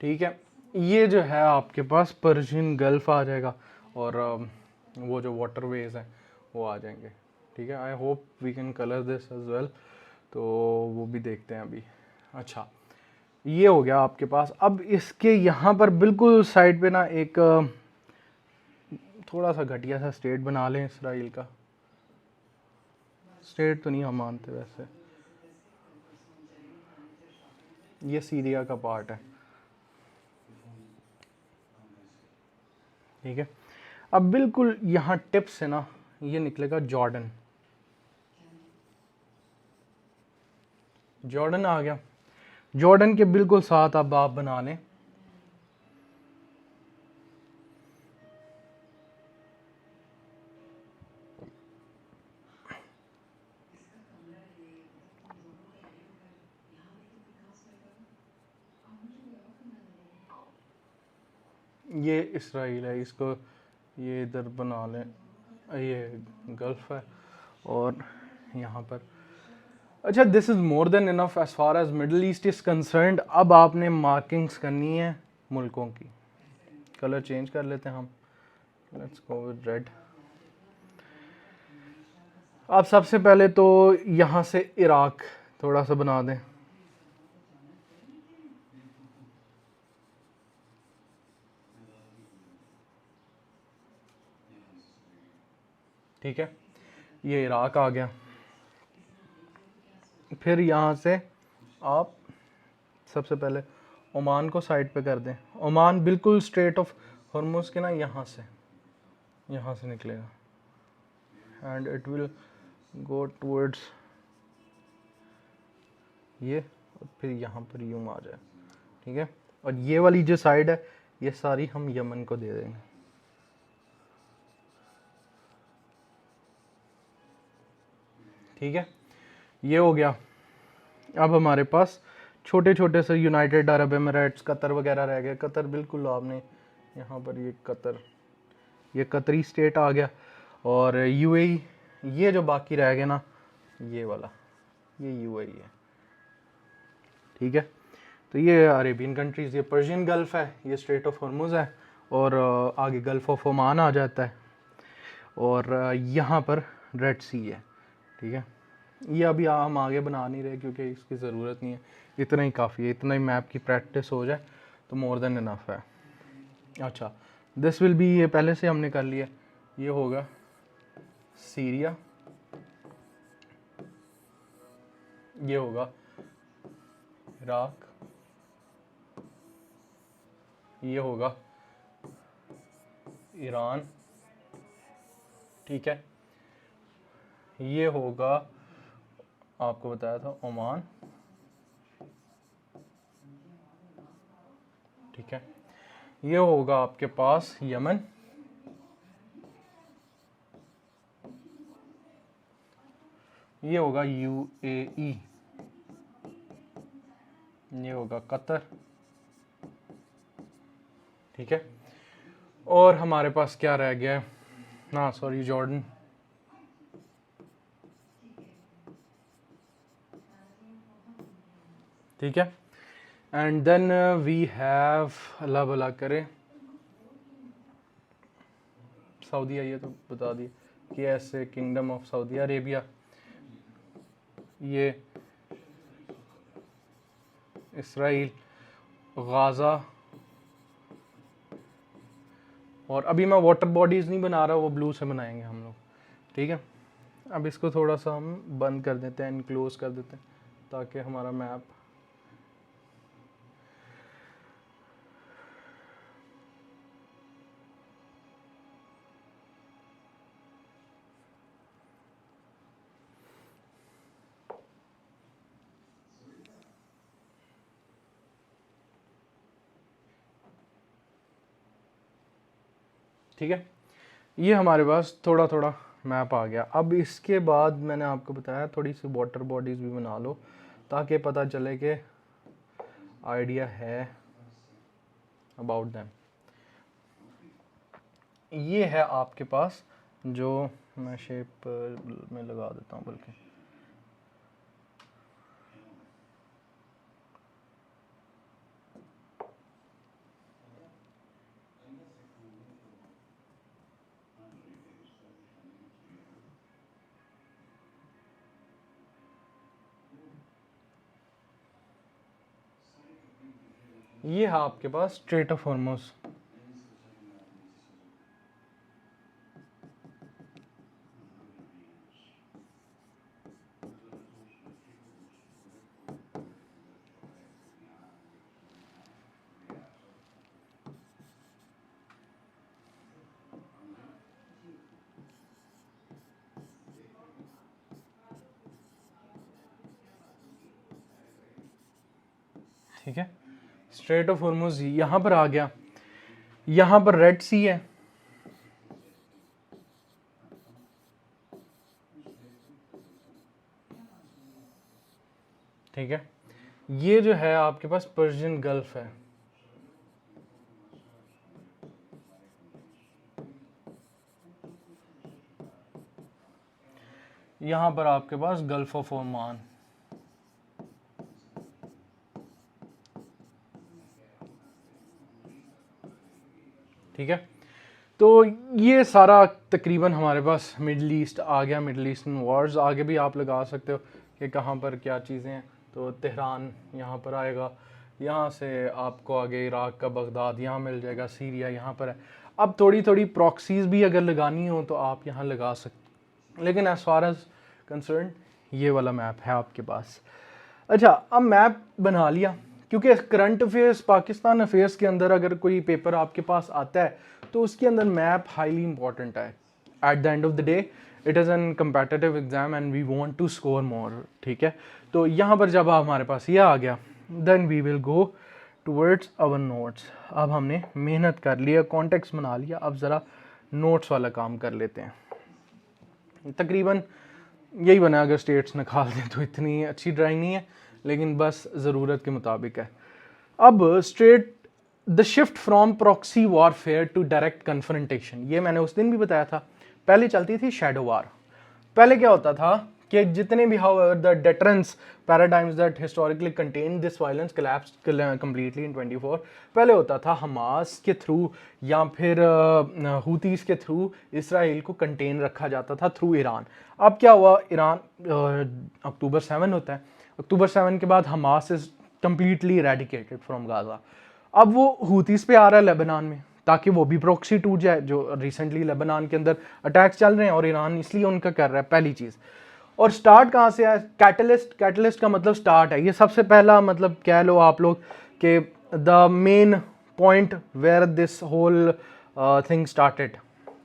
S1: ठीक है, ये जो है आपके पास पर्शियन गल्फ आ जाएगा और वो जो वाटरवेज हैं वो आ जाएंगे, ठीक है। I hope we can colour this as well, तो वो भी देखते हैं अभी। अच्छा, ये हो गया आपके पास। अब इसके यहाँ पर बिल्कुल साइड पे ना एक थोड़ा सा घटिया सा स्टेट बना लें इसराइल का। स्टेट तो नहीं हम मानते वैसे, ये सीरिया का पार्ट है, ठीक है। अब बिल्कुल यहाँ टिप से ना ये निकलेगा जॉर्डन। जॉर्डन आ गया। जॉर्डन के बिल्कुल साथ अब आप बना लें ये इसराइल है, इसको ये इधर बना लें, ये गल्फ है और यहाँ पर। अच्छा, this is more than enough as far as Middle East is concerned. अब आपने मार्किंग्स करनी है मुल्कों की। कलर चेंज कर लेते हैं हम, लेट्स गो विद रेड। आप सबसे पहले तो यहाँ से इराक थोड़ा सा बना दें, ठीक है, ये इराक आ गया। फिर यहाँ से आप सबसे पहले ओमान को साइड पे कर दें। ओमान बिल्कुल स्ट्रेट ऑफ हॉर्मुज के ना यहाँ से निकलेगा and it will go towards ये, और फिर यहाँ पर यूं आ जाए, ठीक है। और ये वाली जो साइड है ये सारी हम यमन को दे देंगे, ठीक है। ये हो गया। अब हमारे पास छोटे छोटे से यूनाइटेड अरब एमिरेट्स, कतर वगैरह रह गए। कतर बिल्कुल आपने यहाँ पर ये कतर, ये कतरी स्टेट आ गया। और यूएई, ये जो बाकी रह गए ना, ये वाला, ये यूएई है, ठीक है। तो ये अरेबियन कंट्रीज़, ये पर्शियन गल्फ़ है, ये स्ट्रेट ऑफ हॉर्मुज़ है, और आगे गल्फ़ ऑफ ओमान आ जाता है, और यहाँ पर रेड सी है, ठीक है। ये अभी हम आगे बना नहीं रहे क्योंकि इसकी ज़रूरत नहीं है, इतना ही काफ़ी है, इतना ही मैप की प्रैक्टिस हो जाए तो मोर देन इनफ है। अच्छा, दिस विल बी, ये पहले से हमने कर लिया, ये होगा सीरिया, ये होगा इराक, ये होगा ईरान, ठीक है, ये होगा आपको बताया था ओमान, ठीक है, ये होगा आपके पास यमन, ये होगा यूएई, ये होगा कतर, ठीक है। और हमारे पास क्या रह गया है, हाँ सॉरी, जॉर्डन, ठीक है। एंड देन वी हैव, अल्लाह भला करे, सऊदीया, ये तो बता दी कि ऐसे किंगडम ऑफ सऊदी अरेबिया, ये इसराइल, गाज़ा, और अभी मैं वाटर बॉडीज़ नहीं बना रहा, वो ब्लू से बनाएंगे हम लोग, ठीक है। अब इसको थोड़ा सा हम बंद कर देते हैं, इनक्लोज कर देते हैं, ताकि हमारा मैप ठीक है। ये हमारे पास थोड़ा थोड़ा मैप आ गया। अब इसके बाद मैंने आपको बताया थोड़ी सी वाटर बॉडीज़ भी बना लो, ताकि पता चले कि आइडिया है अबाउट दैम। ये है आपके पास, जो मैं शेप में लगा देता हूँ बल्कि, ये है आपके पास स्ट्रेट ऑफ हॉर्मुज़, ठीक है। स्ट्रेट ऑफ हॉर्मुज़ यहाँ पर आ गया, यहाँ पर रेड सी है, ठीक है। ये जो है आपके पास पर्शियन गल्फ है, यहाँ पर आपके पास गल्फ ऑफ ओमान, ठीक है। तो ये सारा तकरीबन हमारे पास मिडल ईस्ट आ गया, मिडल ईस्टर्न वॉर्स। आगे भी आप लगा सकते हो कि कहाँ पर क्या चीज़ें हैं, तो तेहरान यहाँ पर आएगा, यहाँ से आपको आगे इराक का बगदाद यहाँ मिल जाएगा, सीरिया यहाँ पर है। अब थोड़ी थोड़ी प्रॉक्सीज़ भी अगर लगानी हो तो आप यहाँ लगा सकते, लेकिन एज़ फार एज कंसर्न ये वाला मैप है आपके पास। अच्छा, अब मैप बना लिया, क्योंकि करंट अफेयर्स, पाकिस्तान अफेयर्स के अंदर अगर कोई पेपर आपके पास आता है तो उसके अंदर मैप हाईली इंपॉर्टेंट है। At the end of the day it is an competitive exam and we want to score more, ठीक है। तो यहाँ पर जब हमारे पास ये आ गया, then we will go towards our notes. अब हमने मेहनत कर लिया, कॉन्टेक्स्ट बना लिया, अब ज़रा नोट्स वाला काम कर लेते हैं। तकरीबन यही बना, अगर स्टेट्स निकाल दें तो इतनी अच्छी ड्राइंग नहीं है, लेकिन बस ज़रूरत के मुताबिक है। अब straight the shift from proxy warfare to direct confrontation, ये मैंने उस दिन भी बताया था। पहले चलती थी शैडो वार। पहले क्या होता था कि जितने भी however the deterrence paradigms that historically contain this violence collapsed completely in 24। पहले होता था हमास के थ्रू या फिर हूतीस के थ्रू इसराइल को कंटेन रखा जाता था थ्रू ईरान। अब क्या हुआ, ईरान अक्टूबर 7 होता है, अक्टूबर 7 के बाद Hamas is completely eradicated from Gaza. अब वो हूतीस पे आ रहा है लेबनान में, ताकि वो भी प्रॉक्सी टूट जाए, जो रिसेंटली लेबनान के अंदर अटैक्स चल रहे हैं और ईरान इसलिए उनका कर रहा है, पहली चीज़। और स्टार्ट कहाँ से है, कैटलिस्ट, कैटलिस्ट का मतलब स्टार्ट है, ये सबसे पहला मतलब कह लो आप लोग कि the main point where this whole thing started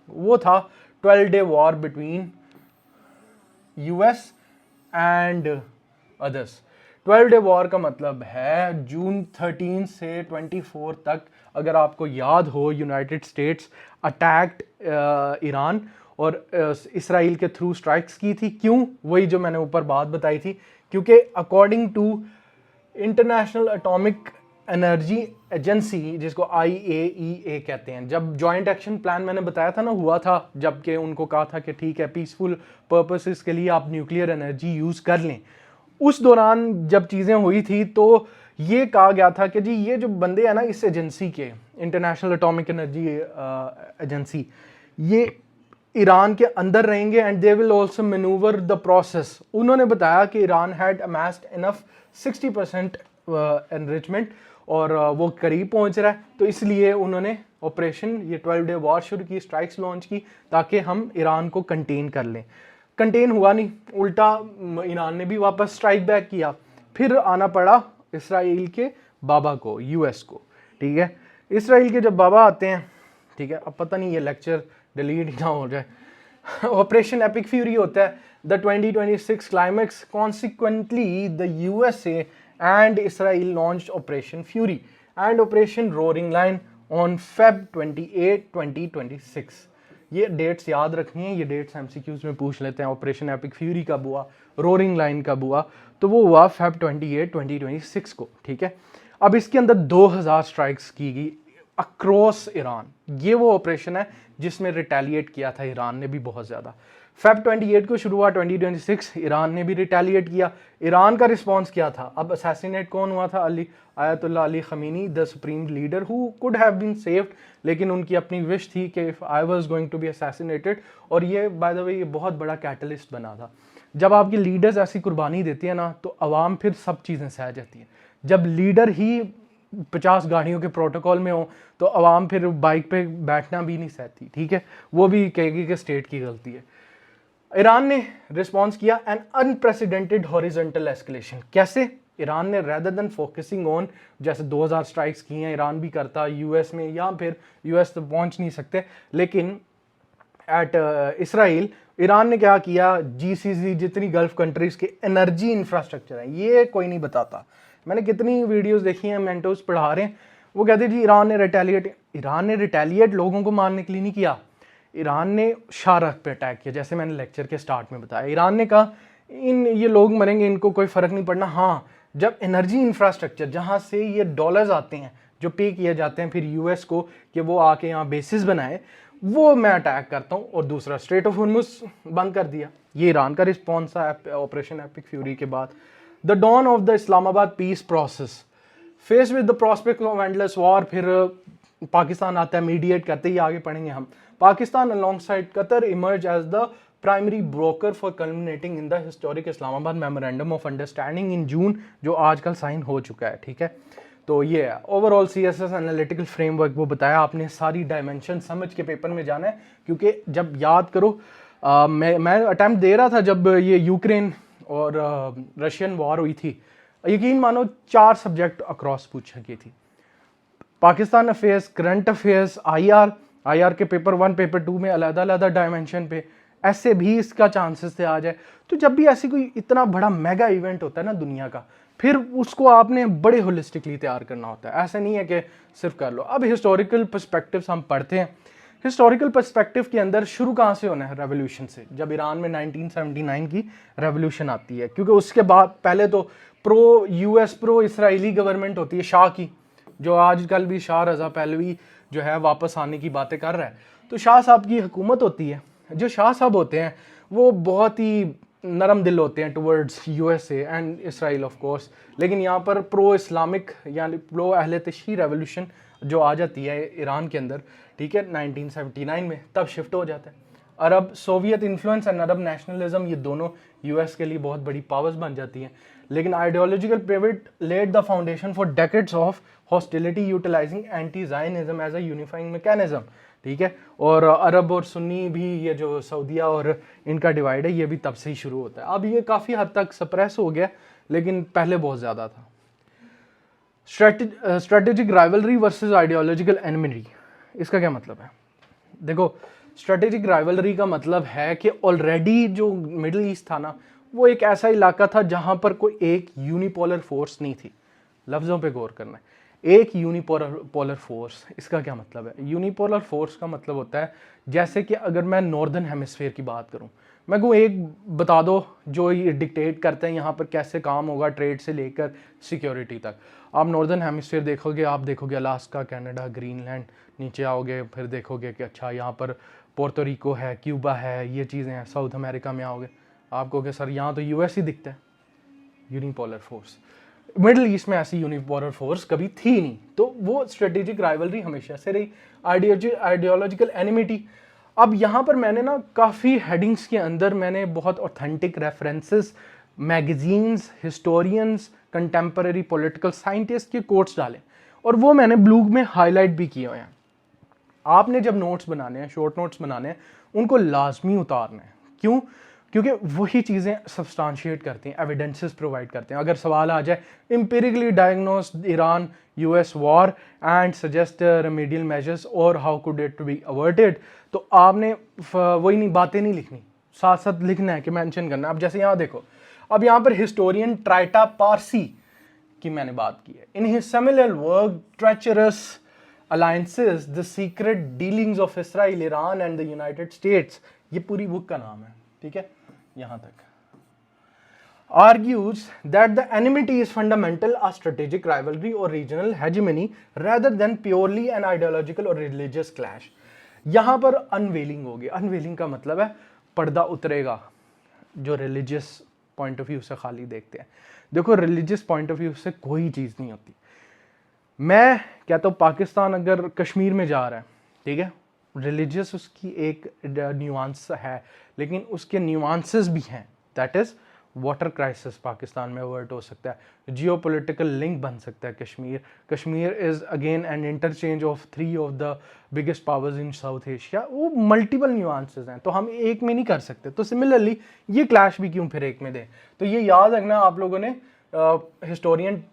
S1: वो था 12 day war between US and others. 12 day war का मतलब है जून 13 से 24 तक, अगर आपको याद हो, यूनाइटेड स्टेट्स अटैक्ड ईरान और इसराइल के थ्रू स्ट्राइक्स की थी। क्यों? वही जो मैंने ऊपर बात बताई थी, क्योंकि according to International Atomic Energy Agency, जिसको IAEA कहते हैं, जब जॉइंट एक्शन प्लान मैंने बताया था ना हुआ था, जबकि उनको कहा था कि ठीक है पीसफुल पर्पसेस के लिए आप न्यूक्लियर एनर्जी यूज़ कर लें, उस दौरान जब चीज़ें हुई थी तो ये कहा गया था कि जी ये जो बंदे हैं ना इस एजेंसी के, इंटरनेशनल एटॉमिक एनर्जी एजेंसी, ये ईरान के अंदर रहेंगे and they will also manoeuvre the process. उन्होंने बताया कि ईरान हैड अमेस्ड इनफ 60% एनरिचमेंट और वो करीब पहुंच रहा है, तो इसलिए उन्होंने ऑपरेशन ये 12 डे वॉर शुरू की, स्ट्राइक्स लॉन्च की, ताकि हम ईरान को कंटेन कर लें। कंटेन हुआ नहीं, उल्टा ईरान ने भी वापस स्ट्राइक बैक किया। फिर आना पड़ा इसराइल के बाबा को, यूएस को। ठीक है, इसराइल के जब बाबा आते हैं, ठीक है, अब पता नहीं ये लेक्चर डिलीट ना हो जाए, ऑपरेशन एपिक फ्यूरी होता है, the 2026 climax, consequently the USA and Israel launched operation fury and operation roaring line on Feb 28, 2026। ये डेट्स याद रखनी है, ये डेट्स MCQs में पूछ लेते हैं। ऑपरेशन एपिक फ्यूरी कब हुआ, रोरिंग लाइन कब हुआ, तो वो हुआ Feb 28, 2026 को। ठीक है, अब इसके अंदर 2000 स्ट्राइक्स की गई अक्रॉस ईरान। ये वो ऑपरेशन है जिसमें रिटेलिएट किया था ईरान ने भी बहुत ज़्यादा। Feb 28 को शुरू हुआ 2026, ईरान ने भी रिटेलिएट किया। ईरान का रिस्पॉन्स क्या था? अब असैसिनेट कौन हुआ था? Ayatollah Ali Khamenei, the supreme leader who could have been saved, लेकिन उनकी अपनी विश थी कि if I was going to be assassinated. और ये बाय द वे ये बहुत बड़ा कैटलिस्ट बना था। जब आपकी लीडर्स ऐसी कुर्बानी देती है ना, तो आवाम फिर सब चीज़ें सह जाती है। जब लीडर ही 50 गाड़ियों के प्रोटोकॉल में हो तो आवाम फिर बाइक पे बैठना भी नहीं सहती। ठीक है, वो भी कहेगी कि स्टेट की गलती है। ईरान ने रिस्पॉन्स किया, एन अनप्रेसिडेंटेड हॉरिजॉन्टल एस्केलेशन। कैसे? ईरान ने रेदर देन फोकसिंग ऑन, जैसे 2000 स्ट्राइक्स की हैं, ईरान भी करता यूएस में, या फिर यूएस तो पहुंच नहीं सकते, लेकिन एट इसराइल ईरान ने क्या किया, GCC जितनी गल्फ कंट्रीज के एनर्जी इंफ्रास्ट्रक्चर है, ये कोई नहीं बताता। मैंने कितनी वीडियोस देखी हैं, मेंटोर्स पढ़ा रहे हैं, वो कहते हैं जी ईरान ने रिटेलिएट लोगों को मारने के लिए नहीं किया। ईरान ने शारक पे अटैक किया, जैसे मैंने लेक्चर के स्टार्ट में बताया। ईरान ने कहा ये लोग मरेंगे, इनको कोई फ़र्क नहीं पड़ना। हाँ, जब एनर्जी इंफ्रास्ट्रक्चर जहाँ से ये डॉलर्स आते हैं जो पे किए जाते हैं फिर यूएस को कि वो आके यहाँ बेसिस बनाए, वो मैं अटैक करता हूँ। और दूसरा, स्ट्रेट ऑफ हॉर्मुज़ बंद कर दिया। ये ईरान का रिस्पॉन्स है ऑपरेशन एपिक फ्यूरी के बाद। The dawn of the Islamabad peace process face with the prospect of endless war. फिर पाकिस्तान आता है, मीडिएट करते ही आगे पढ़ेंगे हम। Pakistan alongside Qatar emerge as the primary broker for culminating in the historic Islamabad memorandum of understanding in June, जो आजकल sign हो चुका है। ठीक है, तो ये है ओवरऑल CSS एनालिटिकल फ्रेमवर्क। वो बताया, आपने सारी डायमेंशन समझ के पेपर में जाना है, क्योंकि जब याद करो मैं अटैम्प्ट दे रहा था जब ये यूक्रेन और रशियन वॉर हुई थी, यकीन मानो 4 सब्जेक्ट अक्रॉस पूछा गई थी। Pakistan affairs, current affairs, IR के पेपर 1 पेपर 2 में अलग-अलग डायमेंशन पे, ऐसे भी इसका चांसेस से आ जाए। तो जब भी ऐसी कोई इतना बड़ा मेगा इवेंट होता है ना दुनिया का, फिर उसको आपने बड़े होलिस्टिकली तैयार करना होता है। ऐसा नहीं है कि सिर्फ कर लो। अब हिस्टोरिकल पर्सपेक्टिव्स हम पढ़ते हैं। हिस्टोरिकल पर्सपेक्टिव के अंदर शुरू कहाँ से होना है? रेवोल्यूशन से। जब ईरान में 1979 की रेवोल्यूशन आती है, क्योंकि उसके बाद पहले तो pro US pro Israeli government होती है शाह की, जो आजकल भी शाह रज़ा पहलवी जो है वापस आने की बातें कर रहा है, तो शाह साहब की हुकूमत होती है। जो शाह साहब होते हैं वो बहुत ही नरम दिल होते हैं towards USA and Israel of course, लेकिन यहाँ पर प्रो इस्लामिक यानी प्रो अहले तशही रेवोल्यूशन जो आ जाती है ईरान के अंदर, ठीक है, 1979 में, तब शिफ्ट हो जाता है। Arab Soviet influence and Arab nationalism, ये दोनों यूएस के लिए बहुत बड़ी पावर्स बन जाती हैं। लेकिन ideological pivot led the foundation for decades of hostility utilising anti zionism as a unifying mechanism, ठीक है। और अरब और सुन्नी भी, ये जो सऊदिया और इनका डिवाइड है, ये भी तब से ही शुरू होता है। अब ये काफ़ी हद तक सप्रेस हो गया, लेकिन पहले बहुत ज़्यादा था। Strategic rivalry versus ideological enmity, इसका क्या मतलब है? देखो, स्ट्रेटेजिक राइवलरी का मतलब है कि ऑलरेडी जो मिडिल ईस्ट था ना, वो एक ऐसा इलाका था जहां पर कोई एक यूनिपोलर फोर्स नहीं थी। लफ्ज़ों पे गौर करना है, एक यूनिपोलर फोर्स, इसका क्या मतलब है? यूनिपोलर फोर्स का मतलब होता है जैसे कि अगर मैं नॉर्दर्न हेमिस्फीयर की बात करूं, मैं को एक बता दो जो ये डिक्टेट करते हैं यहाँ पर कैसे काम होगा, ट्रेड से लेकर सिक्योरिटी तक। आप नॉर्दर्न हेमिस्फीयर देखोगे, आप देखोगे अलास्का, कनाडा, ग्रीनलैंड, नीचे आओगे फिर देखोगे कि अच्छा यहाँ पर पोर्टो रिको है, क्यूबा है, ये चीज़ें हैं। साउथ अमेरिका में आओगे, आप कहोगे सर यहाँ तो यूएस ही दिखता है। यूनिपोलर फोर्स, मिडिल ईस्ट में ऐसी यूनिपोलर फोर्स कभी थी नहीं, तो वो स्ट्रेटेजिक राइवलरी हमेशा से रही। आइडियोलॉजिकल एनिमिटी, अब यहाँ पर मैंने ना काफ़ी हेडिंग्स के अंदर मैंने बहुत authentic references, magazines, historians, contemporary political scientist के कोट्स डाले, और वो मैंने ब्लू में हाईलाइट भी किए हुए हैं। आपने जब नोट्स बनाने हैं, शॉर्ट नोट्स बनाने हैं, उनको लाजमी उतारना है। क्यों? क्योंकि वही चीज़ें सब्सटेंशिएट करती हैं, एविडेंसेस प्रोवाइड करते हैं। अगर सवाल आ जाए empirically diagnose Iran US war and suggest remedial measures और how could it be averted, तो आपने वही नहीं बातें नहीं लिखनी, साथ साथ लिखना है कि मेंशन करना है। अब जैसे यहाँ देखो, अब यहाँ पर हिस्टोरियन ट्राइटा पारसी की मैंने बात की है। In his seminal work treacherous alliances, the secret dealings of Israel, Iran and the United states, ये पूरी बुक का नाम है, ठीक है, यहां तक। argues that the enmity is fundamental a strategic rivalry or regional hegemony rather than purely an ideological or religious clash। यहां पर अनवेलिंग होगी। अनवेलिंग का मतलब है पर्दा उतरेगा, जो रिलीजियस पॉइंट ऑफ व्यू से खाली देखते हैं। देखो, रिलीजियस पॉइंट ऑफ व्यू से कोई चीज़ नहीं होती। मैं कहता हूँ पाकिस्तान अगर कश्मीर में जा रहा है, ठीक है, रिलीजियस उसकी एक न्यूआंस है, लेकिन उसके न्यूआंसेस भी हैं। That is water crisis Pakistan में अवर्ट हो सकता है, जियोपॉलिटिकल लिंक बन सकता है Kashmir is again an interchange of 3 of the biggest powers in South Asia. वो मल्टीपल न्यूआंसेस हैं, तो हम एक में नहीं कर सकते। तो सिमिलरली ये क्लैश भी क्यों फिर एक में दें? तो ये याद रखना आप लोगों ने, हिस्टोरियन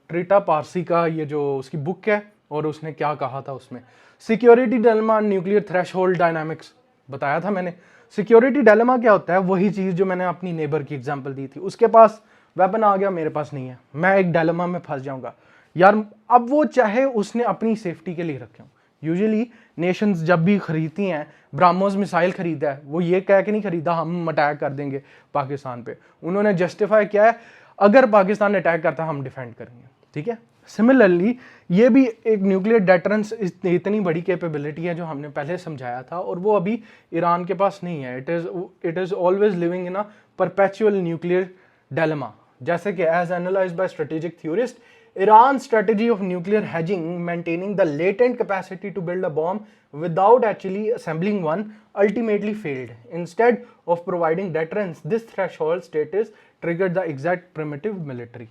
S1: ट्रिटा पारसी का ये जो उसकी बुक है, और उसने क्या कहा था उसमें, security dilemma, nuclear threshold dynamics बताया था मैंने। सिक्योरिटी डायलेमा क्या होता है? वही चीज़ जो मैंने अपनी नेबर की एग्जांपल दी थी, उसके पास वेपन आ गया, मेरे पास नहीं है, मैं एक डायलेमा में फंस जाऊंगा यार। अब वो चाहे उसने अपनी सेफ्टी के लिए रखे हों, यूजुअली नेशंस जब भी खरीदती हैं, ब्राह्मोस मिसाइल खरीदा है, वो ये कह के नहीं खरीदा हम अटैक कर देंगे पाकिस्तान पे, उन्होंने जस्टिफाई किया है अगर पाकिस्तान अटैक करता है हम डिफेंड करेंगे, ठीक है। सिमिलरली ये भी एक न्यूक्लियर डेटरेंस इतनी बड़ी कैपेबिलिटी है जो हमने पहले समझाया था, और वो अभी ईरान के पास नहीं है। It is always living in a perpetual nuclear dilemma. जैसे कि as analysed by strategic theorist, Iran's strategy of nuclear hedging, maintaining the latent capacity to build a bomb without actually assembling one, ultimately failed. Instead of providing deterrence, this threshold status triggered the exact primitive military.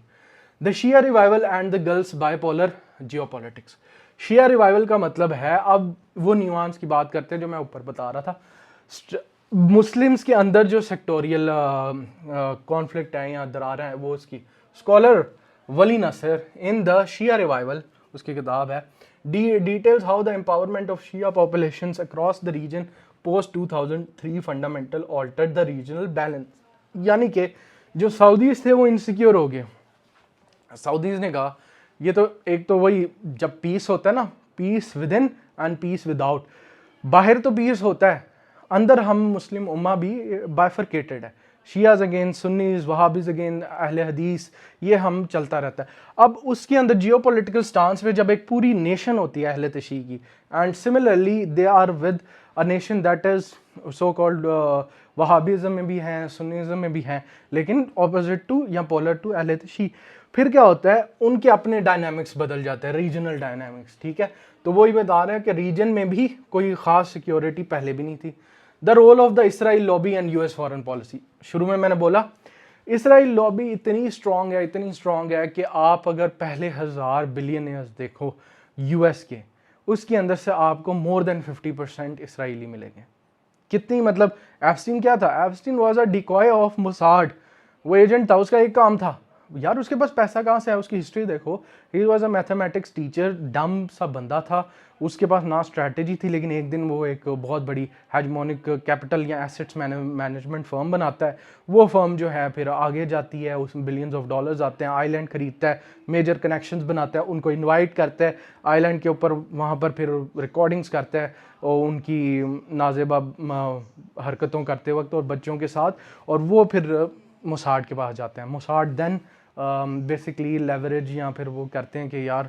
S1: The Shia revival and the Gulf's bipolar geopolitics. Shia revival का मतलब है, अब वो nuance की बात करते हैं जो मैं ऊपर बता रहा था। मुस्लिम्स के अंदर जो सेक्टोरियल कॉन्फ्लिक्ट है या दरारें हैं, वो उसकी scholar Vali Nasr in the Shia revival, उसकी किताब है, details how the empowerment of Shia populations across the region post 2003 fundamental altered the regional balance. यानी कि जो सऊदीज थे वो इनसिक्योर हो गए। सऊदीज ने कहा ये तो एक तो वही, जब पीस होता है ना, peace within and peace without, बाहर तो पीस होता है, अंदर हम मुस्लिम उम्मा भी बाइफरकेटेड है, शियाज अगेंस्ट सुन्नीज, वहाबीज अगेंस्ट अहले हदीस, ये हम चलता रहता है। अब उसके अंदर जियोपॉलिटिकल स्टांस में जब एक पूरी नेशन होती है अहले तशी की, and similarly they are with a nation that is so called Wahhabism में भी हैं, सुन्नीज़म में भी हैं, लेकिन ऑपोजिट टू या पोलर टू अहले तशी, फिर क्या होता है उनके अपने डायनामिक्स बदल जाते हैं, रीजनल डायनामिक्स, ठीक है। तो वही बता रहे हैं कि रीजन में भी कोई खास सिक्योरिटी पहले भी नहीं थी। The role of the Israel lobby and US foreign policy, शुरू में मैंने बोला इसराइल लॉबी इतनी स्ट्रांग है कि आप अगर पहले 1000 बिलियनियर्स देखो यूएस के, उसके अंदर से आपको मोर देन 50% इसराइली मिलेंगे। कितनी, मतलब एप्स्टीन क्या था, Epstein was a decoy of Mossad, वो एजेंट था, उसका एक काम था यार, उसके पास पैसा कहाँ से है, उसकी हिस्ट्री देखो, he was a mathematics teacher, डम सा बंदा था, उसके पास ना स्ट्रैटेजी थी, लेकिन एक दिन वो एक बहुत बड़ी हेजमोनिक कैपिटल या एसेट्स मैनेजमेंट फर्म बनाता है। वो फर्म जो है फिर आगे जाती है, उसमें बिलियंस ऑफ डॉलर्स आते हैं, आइलैंड खरीदता है, मेजर कनेक्शंस बनाता है, उनको इनवाइट करता है आइलैंड के ऊपर, वहाँ पर फिर रिकॉर्डिंग्स करता है और उनकी नाजेबा हरकतों करते वक्त और बच्चों के साथ, और वो फिर मोसाड के पास जाते हैं। मोसाड देन बेसिकली लेवरेज या फिर वो करते हैं कि यार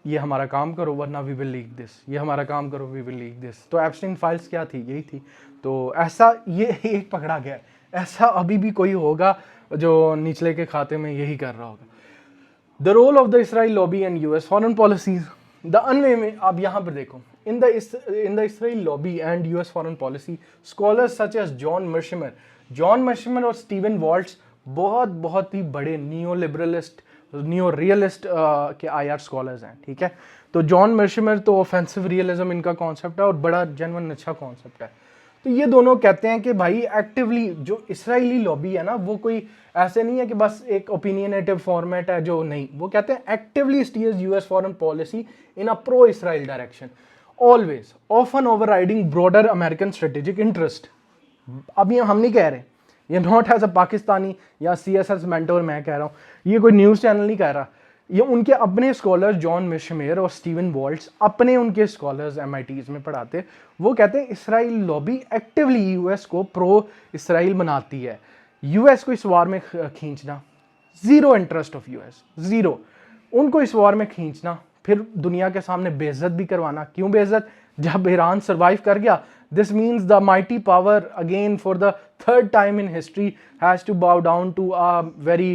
S1: ये हमारा काम करो वरना वी विल लीक दिस, ये हमारा काम करो वी विल लीक दिस। तो एप्स्टीन फाइल्स क्या थी, यही थी। तो ऐसा ये एक पकड़ा गया, ऐसा अभी भी कोई होगा जो निचले के खाते में यही कर रहा होगा। The role of the Israel lobby and US foreign policies, the अनवे में आप यहाँ पर देखो, in the Israel lobby and US foreign policy scholars such as John Mearsheimer और स्टीवन वॉल्ट्स बहुत ही बड़े नियो रियलिस्ट के आईआर स्कॉलर्स हैं, ठीक है। तो जॉन मर्शिमर तो ऑफेंसिव रियलिज्म इनका कॉन्सेप्ट है और बड़ा जेन्युइन अच्छा कॉन्सेप्ट है। तो ये दोनों कहते हैं कि भाई एक्टिवली जो इसराइली लॉबी है ना, वो कोई ऐसे नहीं है कि बस एक ओपिनियनेटिव फॉर्मेट है जो, नहीं, वो कहते हैं actively stairs US foreign policy in a pro Israel direction, always often overriding broader American strategic interest. अब ये हम नहीं कह रहे, ये नॉट एज अ पाकिस्तानी या सीएसएस मेंटोर मैं कह रहा हूँ, ये कोई न्यूज़ चैनल नहीं कह रहा, ये उनके अपने स्कॉलर्स जॉन मिशमेर और स्टीवन वॉल्ट्स, अपने उनके स्कॉलर्स एमआईटीज में पढ़ाते, वो कहते हैं इसराइल लॉबी एक्टिवली यूएस को प्रो इसराइल बनाती है। यूएस को इस वार में खींचना, zero interest of US, zero, उनको इस वार में खींचना, फिर दुनिया के सामने बेइज्जत भी करवाना। क्यों बेइज्जत, जब ईरान सर्वाइव कर गया, this means the mighty power again for the third time in history has to bow down to a very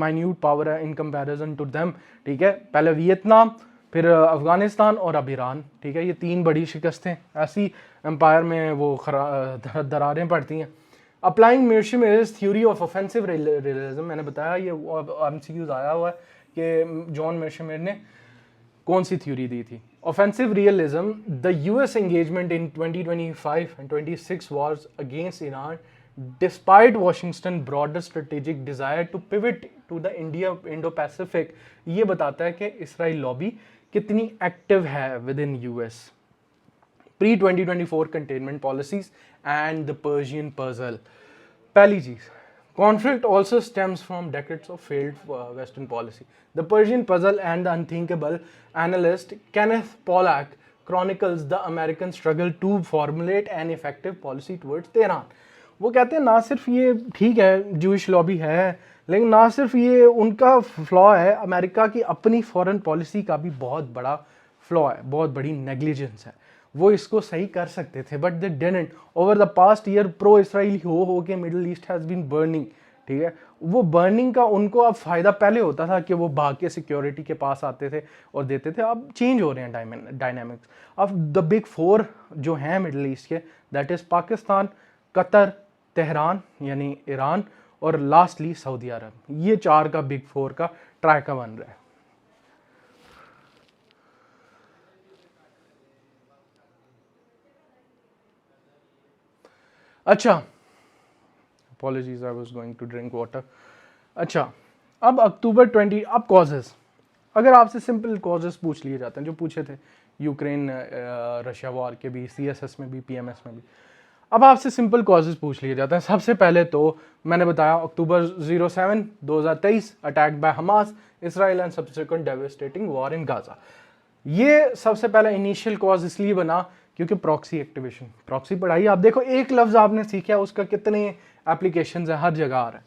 S1: minute power in comparison to them, ठीक है। पहले वियतनाम, फिर अफगानिस्तान और अब ईरान, ठीक है। ये तीन बड़ी शिकस्तें ऐसी एम्पायर में वो दरारें पड़ती हैं। Applying Mearsheimer's theory of offensive realism, मैंने बताया ये एमसीक्यूज आया हुआ है कि जॉन मिर्शिमर ने कौन सी थ्योरी दी थी। Offensive realism, the US engagement in 2025 and 26 wars against Iran, despite Washington's broader strategic desire to pivot to the Indo-Pacific, ये बताता है कि इसराइल लॉबी कितनी एक्टिव है with in US. Pre 2024 containment policies and the Persian puzzle. पहली चीज, conflict also stems from decades of failed Western policy. The Persian puzzle and the unthinkable analyst Kenneth Pollack chronicles the American struggle to formulate an effective policy towards Tehran. वो कहते हैं ना सिर्फ ये ठीक है जूइश लॉबी है, लेकिन ना सिर्फ ये उनका फ्लॉ है, अमेरिका की अपनी फॉरेन पॉलिसी का भी बहुत बड़ा फ्लॉ है, बहुत बड़ी नेग्लिजेंस है। वो इसको सही कर सकते थे but they didn't. Over the past year pro Israeli हो के Middle East has been burning, ठीक है। वो बर्निंग का उनको अब फ़ायदा पहले होता था कि वो भाग के सिक्योरिटी के पास आते थे और देते थे, अब चेंज हो रहे हैं डायनामिक्स। अब द बिग फोर जो हैं मिडिल ईस्ट के, that is Pakistan, Qatar, Tehran यानी ईरान और लास्टली सऊदी अरब, ये चार का बिग फोर का ट्रायका बन रहा है। अच्छा, apologies, I was going to drink water. अच्छा, अब अक्टूबर 20, अब कॉजेस, अगर आपसे सिंपल कॉजेस पूछ लिए जाते हैं जो पूछे थे यूक्रेन रशिया वॉर के भी, सीएसएस में भी, पीएमएस में भी, अब आपसे सिंपल कॉजेस पूछ लिए जाते हैं। सबसे पहले तो मैंने बताया अक्टूबर 07 2023 attack by Hamas, Israel and subsequent devastating war in Gaza. ये सबसे पहला इनिशियल कॉज इसलिए बना क्योंकि प्रॉक्सी एक्टिवेशन, प्रॉक्सी पढ़ाई आप देखो, एक लफ्ज़ आपने सीखा उसका कितने एप्लीकेशंस है, हर जगह आ रहा है।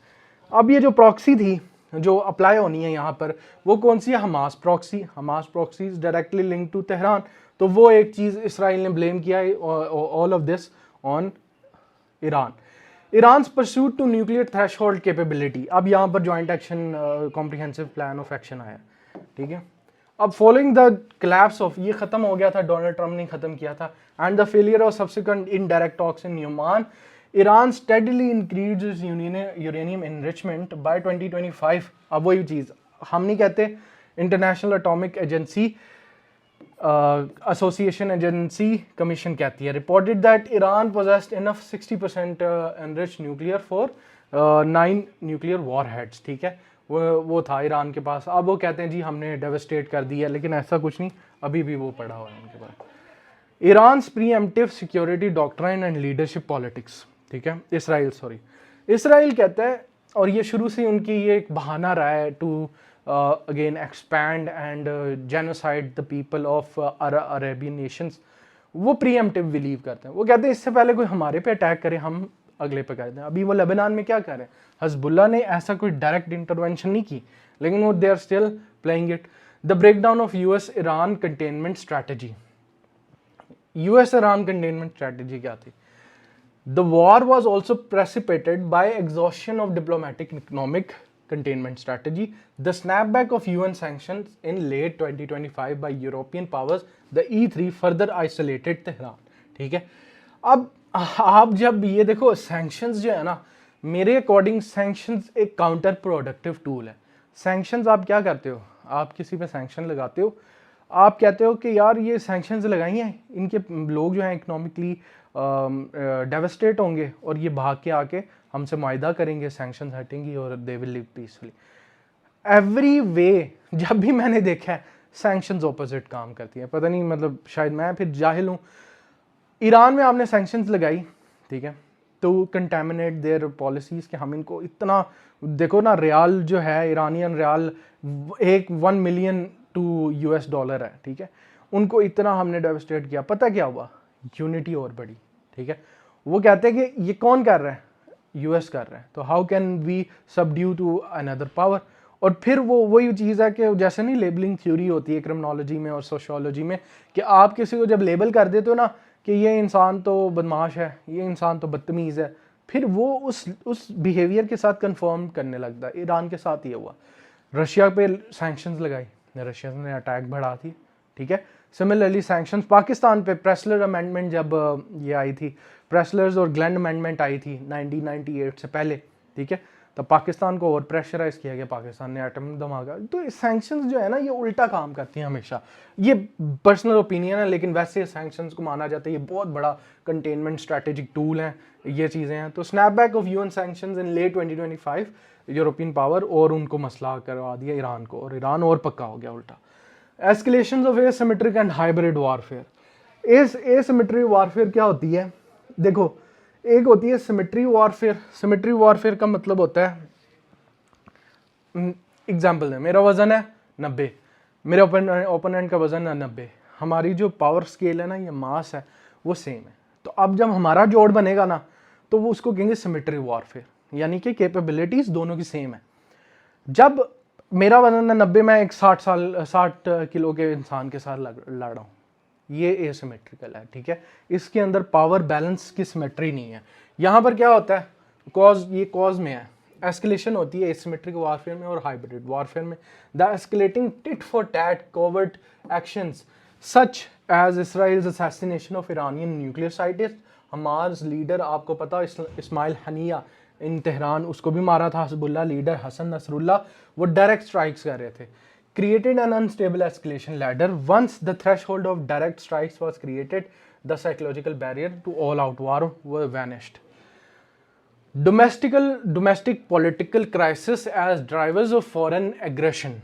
S1: अब ये जो प्रॉक्सी थी जो अप्लाई होनी है यहाँ पर, वो कौन सी है? Hamas proxy. Hamas proxy is directly link to Tehran. तो वो एक चीज़ इसराइल ने ब्लेम किया है all of this on Iran. Iran's pursuit to nuclear threshold capability. अब यहाँ पर joint action comprehensive plan of action आया, ठीक है। अब फॉलोइंग द collapse ऑफ, ये खत्म हो गया था, डोनाल्ड ट्रम्प ने खत्म किया था, and the failure of subsequent indirect talks in Oman, Iran steadily increase uranium enrichment by 2025। अब वही चीज़ हम नहीं कहते, international atomic agency association agency commission कहती है, reported that Iran possessed enough 60% enrich nuclear for 9 nuclear warheads, ठीक है। वो था ईरान के पास। अब वो कहते हैं जी हमने डेवस्टेट कर दिया, लेकिन ऐसा कुछ नहीं, अभी भी वो पड़ा हुआ है उनके पास। Iran's preemptive security doctrine and leadership politics, ठीक है। इसराइल कहता है, और ये शुरू से उनकी ये एक बहाना रहा है to again expand and genocide the people of Arabian nations. वो प्रीएम्प्टिव बिलीव करते हैं, वो कहते हैं इससे पहले कोई हमारे पे अटैक करे हम अगले पे कर दें। अभी वो लेबनान में क्या कर रहे हैं, हजबुल्ला ने ऐसा कोई डायरेक्ट इंटरवेंशन नहीं की, लेकिन वो they are still playing it. The breakdown of US Iran containment strategy. US Iran containment strategy क्या थी? The war was also precipitated by exhaustion of diplomatic and economic containment strategy. The snapback of UN sanctions in late 2025 by European powers, the E3 further isolated Tehran, ठीक है। अब आप जब ये देखो sanctions जो है ना, मेरे अकॉर्डिंग sanctions एक काउंटर प्रोडक्टिव टूल है। sanctions आप क्या करते हो, आप किसी पे sanction लगाते हो, आप कहते हो कि यार ये sanctions लगाई हैं, इनके लोग जो हैं इकोनॉमिकली डेवस्टेट होंगे और ये भाग के आके हमसे मुआहदा करेंगे, सैंक्शंस हटेंगी और they will live peacefully. Every way जब भी मैंने देखा है सैंक्शंस ऑपोजिट काम करती है, पता नहीं मतलब शायद मैं फिर जाहिल हूँ। ईरान में आपने सैंक्शंस लगाई, ठीक है, टू कंटेमिनेट देयर पॉलिसीज़ कि हम इनको इतना, देखो ना रियाल जो है Iranian rial 1 million to US dollar है, ठीक है, उनको इतना हमने डेवस्टेट किया। पता क्या हुआ? यूनिटी और बढ़ी, ठीक है। वो कहते हैं कि ये कौन कर रहा है? US कर रहा है, तो how can we subdue to another power. और फिर वो वही चीज़ है कि जैसे नहीं लेबलिंग थ्योरी होती है क्रिमिनोलॉजी में और सोशियोलॉजी में, कि आप किसी को जब लेबल कर देते हो ना कि ये इंसान तो बदमाश है, ये इंसान तो बदतमीज़ है, फिर वो उस बिहेवियर के साथ कंफर्म करने लगता है। ईरान के साथ ये हुआ। रशिया पे सैंक्शंस लगाई, रशिया ने अटैक बढ़ा थी, ठीक है। सिमिलरली सैंक्शंस पाकिस्तान पे, प्रेसलर अमेंडमेंट जब ये आई थी, प्रेसलर्स और ग्लैंड अमेंडमेंट आई थी 1998 से पहले, ठीक है, तो पाकिस्तान को और प्रेशराइज किया गया, पाकिस्तान ने एटम धमाका। तो सैंक्शंस जो है ना ये उल्टा काम करती हैं हमेशा। ये पर्सनल ओपिनियन है, लेकिन वैसे सैंक्शंस को माना जाता है ये बहुत बड़ा कंटेनमेंट स्ट्रैटेजिक टूल हैं, ये चीज़ें हैं। तो snapback of UN sanctions in late 2025 European power, और उनको मसला करवा दिया ईरान को, और ईरान और पक्का हो गया उल्टा। Escalations of asymmetric and hybrid warfare. Asymmetric warfare क्या होती है? देखो, एक होती है सिमेट्री वारफेयर। सिमेट्री वारफेयर का मतलब होता है, एग्जाम्पल है, मेरा वजन है 90, मेरे ओपोनेंट का वजन है 90, हमारी जो पावर स्केल है ना, ये मास है, वो सेम है। तो अब जब हमारा जोड़ बनेगा ना, तो वो उसको कहेंगे सिमेट्री वारफेयर, यानी कि कैपेबिलिटीज दोनों की सेम है। जब मेरा वजन है 90, मैं एक 60 किलो के इंसान के साथ लड़ रहा हूँ, ये एसिमेट्रिकल है, ठीक है। इसके अंदर पावर बैलेंस की सिमेट्री नहीं है। यहाँ पर क्या होता है, ये कॉज में है, एस्केलेशन होती है एसिमेट्रिक वारफेयर में और हाइब्रिड वारफेयर में। The escalating tit for tat covert actions such as Israel's assassination of Iranian nuclear scientist. Hamas leader, आपको पता इस्माइल हनिया इन तेहरान, उसको भी मारा था हजबुल्ला लीडर हसन नसरुल्ला, वो डायरेक्ट स्ट्राइक्स कर रहे थे। Created an unstable escalation ladder. Once the threshold of direct strikes was created, the psychological barrier to all-out war were vanished. Domestic political crisis as drivers of foreign aggression.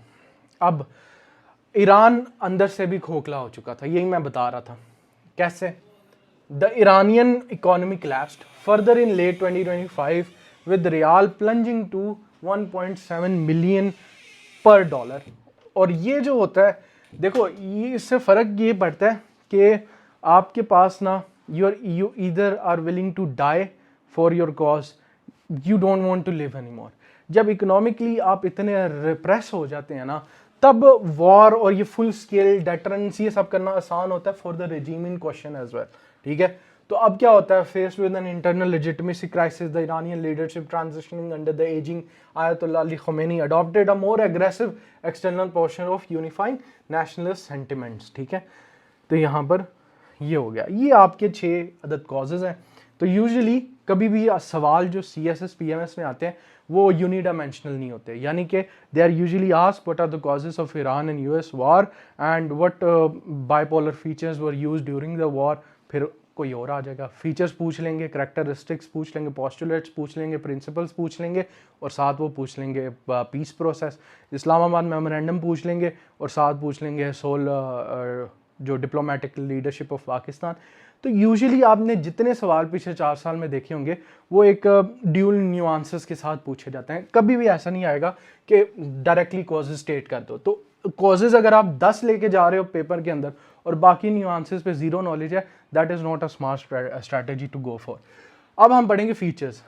S1: अब Iran अंदर से भी खोखला हो चुका था, यही मैं बता रहा था। कैसे? The Iranian economy collapsed further in late 2025 with rial plunging to 1.7 million per dollar. और ये जो होता है, देखो ये इससे फ़र्क ये पड़ता है कि आपके पास ना you either are willing to die for your cause, you don't want to live any more. जब इकोनॉमिकली आप इतने रिप्रेस हो जाते हैं ना, तब वॉर और ये फुल स्केल डेटरेंस ये सब करना आसान होता है for the regime in question as well, ठीक है। तो अब क्या होता है, faced with an internal legitimacy crisis, the Iranian leadership transitioning under the ageing Ayatollah Ali Khomeini adopted a more aggressive external portion of unifying nationalist sentiments, ठीक है। तो यहाँ पर ये हो गया, ये आपके 6 अदद कॉजेज हैं। तो यूजुअली कभी भी सवाल जो CSS PMS में आते हैं वो यूनिडायमेंशनल नहीं होते, यानी कि they are usually asked what are the causes of Iran and US war and what bipolar features were used during the war. फिर कोई और आ जाएगा, फीचर्स पूछ लेंगे, करैक्टरिस्टिक्स पूछ लेंगे, पोस्टुलेट्स पूछ लेंगे, प्रिंसिपल्स पूछ लेंगे, और साथ वो पूछ लेंगे पीस प्रोसेस, इस्लामाबाद मेमोरेंडम पूछ लेंगे, और साथ पूछ लेंगे सोल जो डिप्लोमेटिक लीडरशिप ऑफ पाकिस्तान। तो यूजुअली आपने जितने सवाल पिछले 4 साल में देखे होंगे वो एक ड्यूल न्यूआंसेस के साथ पूछे जाते हैं। कभी भी ऐसा नहीं आएगा कि डायरेक्टली कॉजेज स्टेट कर दो। तो कॉजेज अगर आप 10 लेके जा रहे हो पेपर के अंदर और बाकी न्यूआंसेस पे 0 नॉलेज है, that is not a smart strategy to go for. अब हम पढ़ेंगे फीचर्स।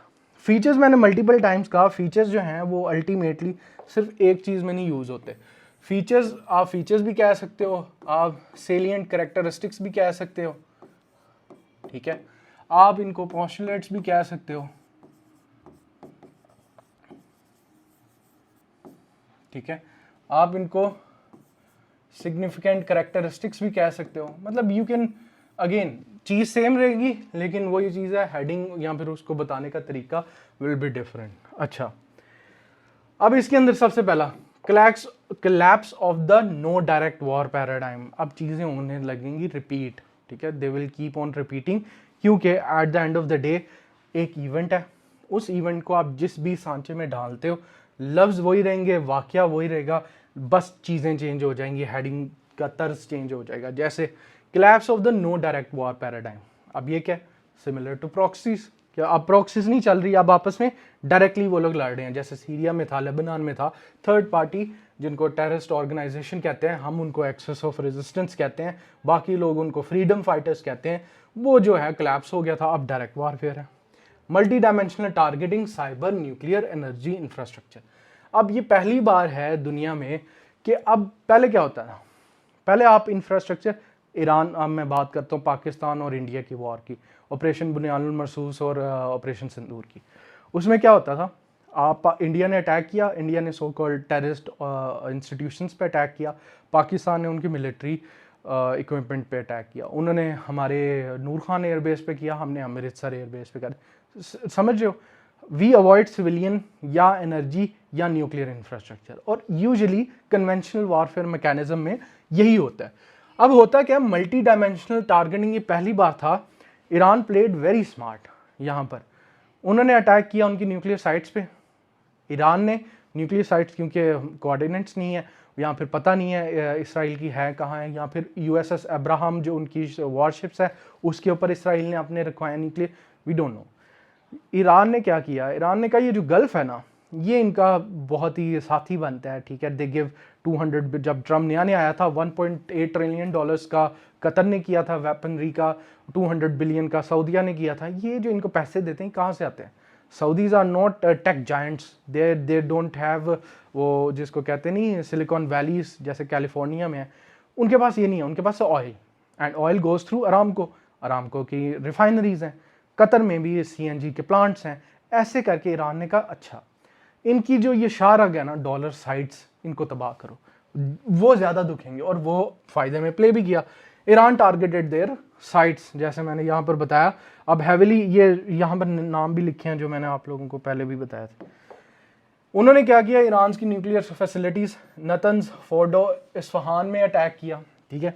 S1: फीचर्स मैंने मल्टीपल टाइम्स कहा, फीचर्स जो हैं वो अल्टीमेटली सिर्फ एक चीज़ में नहीं यूज़ होते। फीचर्स, आप फीचर्स भी कह सकते हो, आप सेलिएंट कैरेक्टरिस्टिक्स भी कह सकते हो, ठीक है। आप इनको पोस्टुलेट्स भी कह सकते हो, ठीक है। आप इनको सिग्निफिकेंट कैरेक्टरिस्टिक्स भी कह सकते हो। मतलब you can, again cheese same रहेगी लेकिन वो ये चीज़ है, हेडिंग या फिर उसको बताने का तरीका विल बी डिफरेंट। अच्छा, अब इसके अंदर सबसे पहला collapse of the no direct war paradigm. अब चीज़ें होने लगेंगी रिपीट, ठीक है, they will keep on repeating, क्योंकि at the end of the day एक इवेंट है, उस इवेंट को आप जिस भी सांचे में डालते हो लफ्ज़ वही रहेंगे, वाकया वही रहेगा, बस चीज़ें चेंज हो जाएंगी, हेडिंग का तर्ज चेंज हो जाएगा। जैसे collapse of the no direct war paradigm, अब ये क्या, सिमिलर टू प्रॉक्सीज। क्या अब प्रॉक्सीज नहीं चल रही, अब आपस में डायरेक्टली वो लोग लड़ रहे हैं। जैसे सीरिया में था, लेबनान में था, थर्ड पार्टी जिनको टेररिस्ट ऑर्गेनाइजेशन कहते हैं, हम उनको एक्सेस ऑफ रेजिस्टेंस कहते हैं, बाकी लोग उनको फ्रीडम फाइटर्स कहते हैं, वो जो है कोलैप्स हो गया था, अब डायरेक्ट वारफेयर है। Multi dimensional targeting, cyber, nuclear, energy, infrastructure. अब ये पहली बार है दुनिया में कि अब पहले क्या होता था, पहले आप इंफ्रास्ट्रक्चर, ईरान, अब मैं बात करता हूँ पाकिस्तान और इंडिया की वॉर की, ऑपरेशन बुनियानुल मरसूस और ऑपरेशन सिंदूर की, उसमें क्या होता था, आप इंडिया ने अटैक किया, इंडिया ने सो कॉल्ड टेररिस्ट इंस्टीट्यूशंस पे अटैक किया, पाकिस्तान ने उनकी मिलिट्री इक्विपमेंट पे अटैक किया, उन्होंने हमारे नूर खान एयरबेस पे किया, हमने अमृतसर एयरबेस पे कर, समझ रहे हो। वी अवॉइड सिविलियन या एनर्जी या न्यूक्लियर इंफ्रास्ट्रक्चर, और यूजुअली कन्वेंशनल वारफेयर मैकेनिज्म में यही होता है। अब होता क्या, मल्टी डायमेंशनल टारगेटिंग ये पहली बार था। ईरान प्लेड वेरी स्मार्ट, यहाँ पर उन्होंने अटैक किया उनकी न्यूक्लियर साइट्स पे। ईरान ने न्यूक्लियर साइट्स, क्योंकि कोऑर्डिनेट्स नहीं है या फिर पता नहीं है इसराइल की है कहाँ है, या फिर USS अब्राहम जो उनकी वॉरशिप्स है उसके ऊपर इसराइल ने अपने रखवाया nuclear, we don't know. Iran ने क्या किया, ईरान ने कहा ये जो गल्फ है ना, ये इनका बहुत ही साथी बनता है, ठीक है। दे गिव 200, जब ट्रम्प नया आया था, $1.8 ट्रिलियन का कतर ने किया था वेपनरी का, 200 बिलियन का सऊदीया ने किया था। ये जो इनको पैसे देते हैं कहाँ से आते हैं, Saudis are not tech giants, they don't have वो जिसको कहते नहीं सिलिकॉन वैलीज जैसे कैलिफोर्निया में है, उनके पास ये नहीं है, उनके पास oil, and oil goes through Aramco, Aramco की रिफाइनरीज हैं, कतर में भी CNG के प्लांट्स हैं। ऐसे करके ईरान ने कहा अच्छा इनकी जो ये शारग है ना डॉलर साइट्स, इनको तबाह करो, वो ज़्यादा दुखेंगे, और वो फ़ायदे में प्ले भी किया। ईरान टारगेटेड देयर साइट्स, जैसे मैंने यहाँ पर बताया। अब हैविली ये यहाँ पर नाम भी लिखे हैं जो मैंने आप लोगों को पहले भी बताया था। उन्होंने क्या किया, ईरान की nuclear facilities Natanz, Fordow, Isfahan में अटैक किया, ठीक है।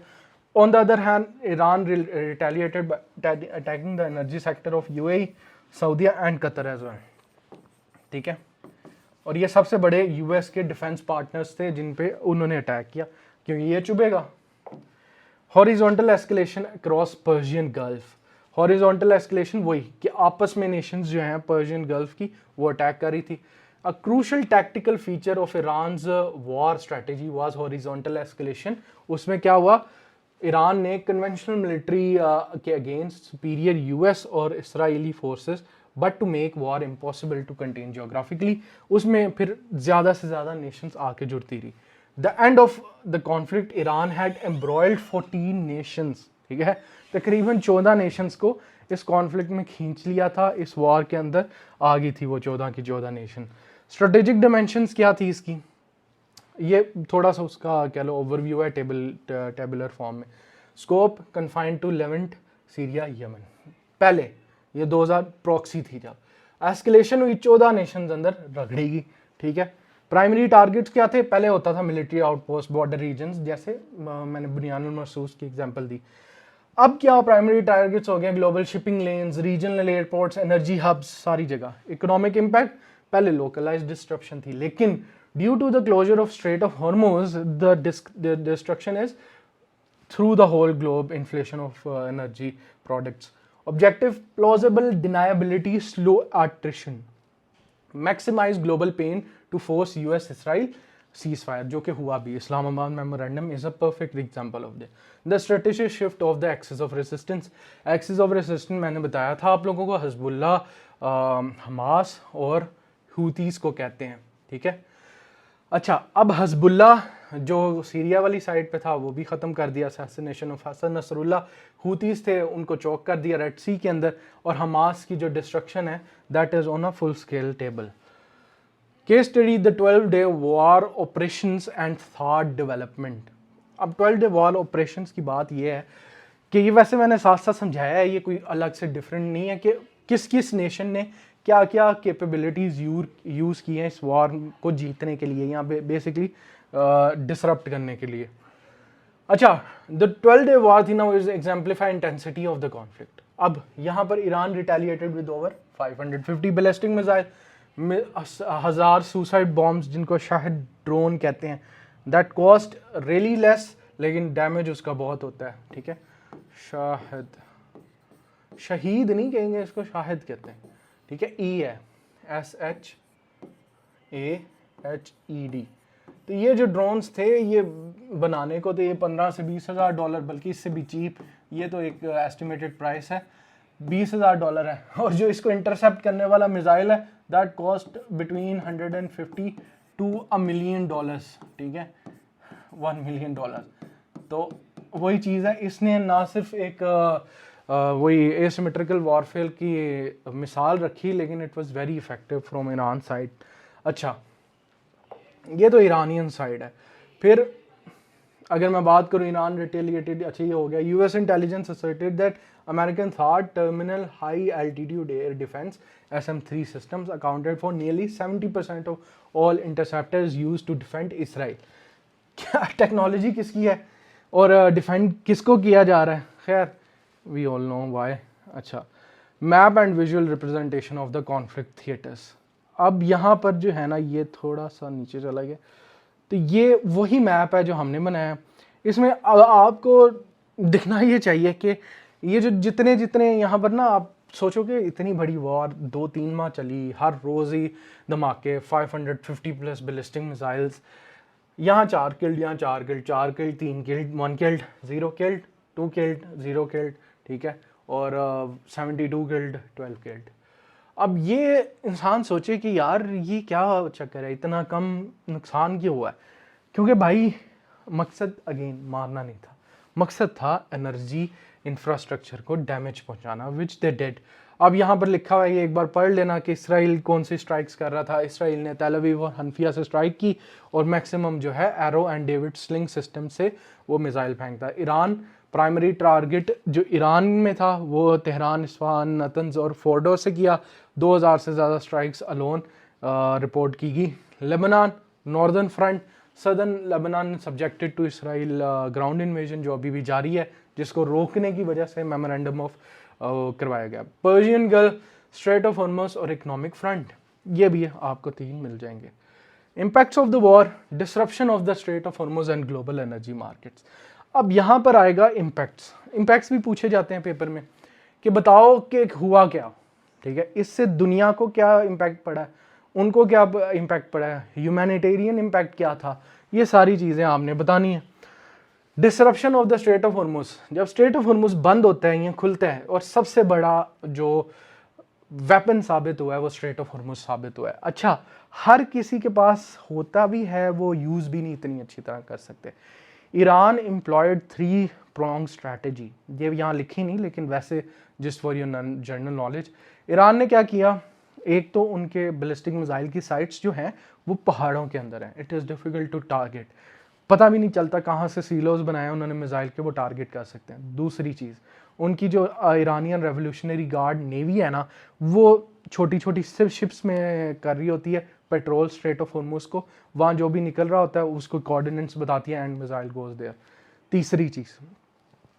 S1: On the other hand Iran retaliated attacking the energy sector of UAE, सऊदीया एंड कतर एज वेल, ठीक है। और ये सबसे बड़े US के डिफेंस पार्टनर्स थे जिन पे उन्होंने अटैक किया, क्योंकि ये चुभेगा। Horizontal escalation across Persian Gulf, horizontal escalation वही कि आपस में नेशंस जो हैं पर्शियन गल्फ की वो अटैक कर रही थी। A crucial tactical feature of Iran's war strategy was horizontal escalation. उसमें क्या हुआ, ईरान ने कन्वेंशनल मिलिट्री के अगेंस्ट सुपीरियर यूएस और Israeli forces, but to make war impossible to contain geographically, उसमें फिर ज़्यादा से ज़्यादा नेशंस आके जुड़ती रही. The end of the conflict Iran had embroiled 14 nations, ठीक है, तकरीबन 14 नेशंस को इस कॉन्फ्लिक्ट में खींच लिया था. इस वॉर के अंदर आ गई थी वो 14 की 14 नेशन. स्ट्रेटेजिक डायमेंशंस क्या थी इसकी, ये थोड़ा सा उसका कह लो ओवरव्यू है टेबुलर फॉर्म में. Scope confined to Levant, Syria, Yemen. पहले ये 2000 प्रॉक्सी थी जब एस्केलेशन हुई 14 नेशंस अंदर रगड़ेगी, ठीक है. प्राइमरी टारगेट्स क्या थे, पहले होता था मिलिट्री आउटपोस्ट, बॉर्डर रीजन्स, जैसे मैंने बुनियानुल मरसूस की एग्जांपल दी. अब क्या प्राइमरी टारगेट्स हो गए, global shipping lanes, regional airports, energy hubs, सारी जगह. इकोनॉमिक इम्पैक्ट, पहले लोकलाइज्ड डिस्ट्रप्शन थी, लेकिन due to the closure of Strait of Hormuz the destruction is through the whole globe, inflation of energy products. Objective plausible deniability, slow attrition, maximise global pain to force US Israel ceasefire, जो कि हुआ भी. Islamabad memorandum is a perfect example of this. The strategic shift of the axis of resistance. Axis of resistance मैंने बताया था आप लोगों को, हिजबुल्ला, हमास और हूतीस को कहते हैं, ठीक है. अच्छा, अब हिजबुल्ला जो सीरिया वाली साइड पे था वो भी ख़त्म कर दिया, assassination of Hasan Nasrallah. Houthis थे, उनको चौक कर दिया रेड सी के अंदर. और हमास की जो डिस्ट्रक्शन है that is on a full scale table. Case study the 12-day war operations and thought development. अब 12-day वॉर ऑपरेशंस की बात ये है कि ये वैसे मैंने साथ साथ समझाया है, ये कोई अलग से डिफरेंट नहीं है कि किस किस नेशन ने क्या क्या कैपेबिलिटीज़ यूज़ की हैं इस वॉर को जीतने के लिए, या बेसिकली डिसरप्ट करने के लिए. अच्छा, द 12-day वॉर थी ना, is exemplify intensity of the conflict. अब यहाँ पर Iran retaliated with over 550 ballistic missile, 1000 suicide bombs जिनको शाहिद ड्रोन कहते हैं. दैट कॉस्ट रियली लेस, लेकिन डैमेज उसका बहुत होता है, ठीक है. शाहिद, शहीद नहीं कहेंगे इसको, शाहिद कहते हैं, ठीक है. ई है SHAHED. तो ये जो ड्रोन्स थे ये बनाने को तो ये 15 से 20,000 डॉलर, बल्कि इससे भी चीप, ये तो एक एस्टिमेटेड प्राइस है, 20,000 डॉलर है. और जो इसको इंटरसेप्ट करने वाला मिसाइल है that cost between 150 to $1 million, ठीक है, $1 million. तो वही चीज़ है, इसने ना सिर्फ एक वही एसिमेट्रिकल वॉरफेयर की मिसाल रखी, लेकिन it was very effective from Iran side. अच्छा, ये तो ईरानियन साइड है. फिर अगर मैं बात करूँ ईरान रिटेलिएटेड, अच्छा ये हो गया. US intelligence asserted that American thought terminal high altitude air defence SM-3 systems accounted for nearly 70% of all interceptors used to defend Israel. क्या टेक्नोलॉजी किसकी है और डिफेंड किसको किया जा रहा है? खैर, वी ऑल नो व्हाई. अच्छा, map and visual representation of the conflict theatres. अब यहाँ पर जो है ना, ये थोड़ा सा नीचे चला गया, तो ये वही मैप है जो हमने बनाया. इसमें आपको दिखना ये चाहिए कि ये जो जितने जितने यहाँ पर ना, आप सोचो कि इतनी बड़ी वॉर 2-3 माह चली, हर रोज़ ही धमाके, 550+ बैलिस्टिक मिसाइल्स, यहाँ 4 किल्ड, यहाँ 4 killed, 4 killed, 3 killed, 1 killed, 0 killed, 2 killed, 0 killed, ठीक है, और 72 किल्ड, 12 किल्ड. अब ये इंसान सोचे कि यार ये क्या चक्कर है, इतना कम नुकसान क्यों हुआ है? क्योंकि भाई मकसद अगेन मारना नहीं था, मकसद था एनर्जी इंफ्रास्ट्रक्चर को डैमेज पहुंचाना, विच दे डिड. अब यहाँ पर लिखा हुआ है, ये एक बार पढ़ लेना कि इसराइल कौन सी स्ट्राइक्स कर रहा था. इसराइल ने तेल अवीव और हनफिया से स्ट्राइक की, और मैक्सिमम जो है arrow and David sling system से वो मिसाइल फेंकता. ईरान प्राइमरी टारगेट जो ईरान में था वो तेहरान, इस्फहान, नतंज और फोर्डो से किया. 2000 से ज़्यादा स्ट्राइक्स अलोन रिपोर्ट की गई. Lebanon, northern front, southern Lebanon subjected to Israel ground invasion, जो अभी भी जारी है, जिसको रोकने की वजह से मेमोरेंडम ऑफ करवाया गया. Persian gulf, straight of Hormuz और इकोनॉमिक फ्रंट, ये भी आपको 3 मिल जाएंगे. Impacts of the war, disruption of the straight of Hormuz and global energy markets. अब यहाँ पर आएगा इम्पैक्ट्स भी पूछे जाते हैं पेपर में कि बताओ कि हुआ क्या, ठीक है, इससे दुनिया को क्या इम्पैक्ट पड़ा है, उनको क्या इम्पैक्ट पड़ा है, ह्यूमैनिटेरियन इम्पैक्ट क्या था, ये सारी चीज़ें आपने बतानी है. Disruption of the straight of Hormuz, जब स्ट्रेट ऑफ हॉर्मुज बंद होता है या खुलता है, और सबसे बड़ा जो वेपन साबित हुआ है वो स्ट्रेट ऑफ हॉर्मुज साबित हुआ है। अच्छा, हर किसी के पास होता भी है, वो यूज़ भी नहीं इतनी अच्छी तरह कर सकते। ईरान एम्प्लॉयड 3 pronged स्ट्रैटेजी, ये यहाँ लिखी नहीं लेकिन वैसे just for your general knowledge, Iran ने क्या किया, एक तो उनके बैलिस्टिक मिसाइल की साइट्स जो हैं वो पहाड़ों के अंदर हैं, it is difficult to target, पता भी नहीं चलता कहाँ से सीलोज बनाए उन्होंने मिसाइल के, वो टारगेट कर सकते हैं। दूसरी चीज़, उनकी जो ईरानियन रेवोल्यूशनरी गार्ड नेवी है ना, वो छोटी छोटी शिप्स में कर रही होती है पेट्रोल स्ट्रेट ऑफ हॉर्मुज को, वहाँ जो भी निकल रहा होता है उसको कोऑर्डिनेट्स बताती है एंड मिसाइल गोज देयर। तीसरी चीज़,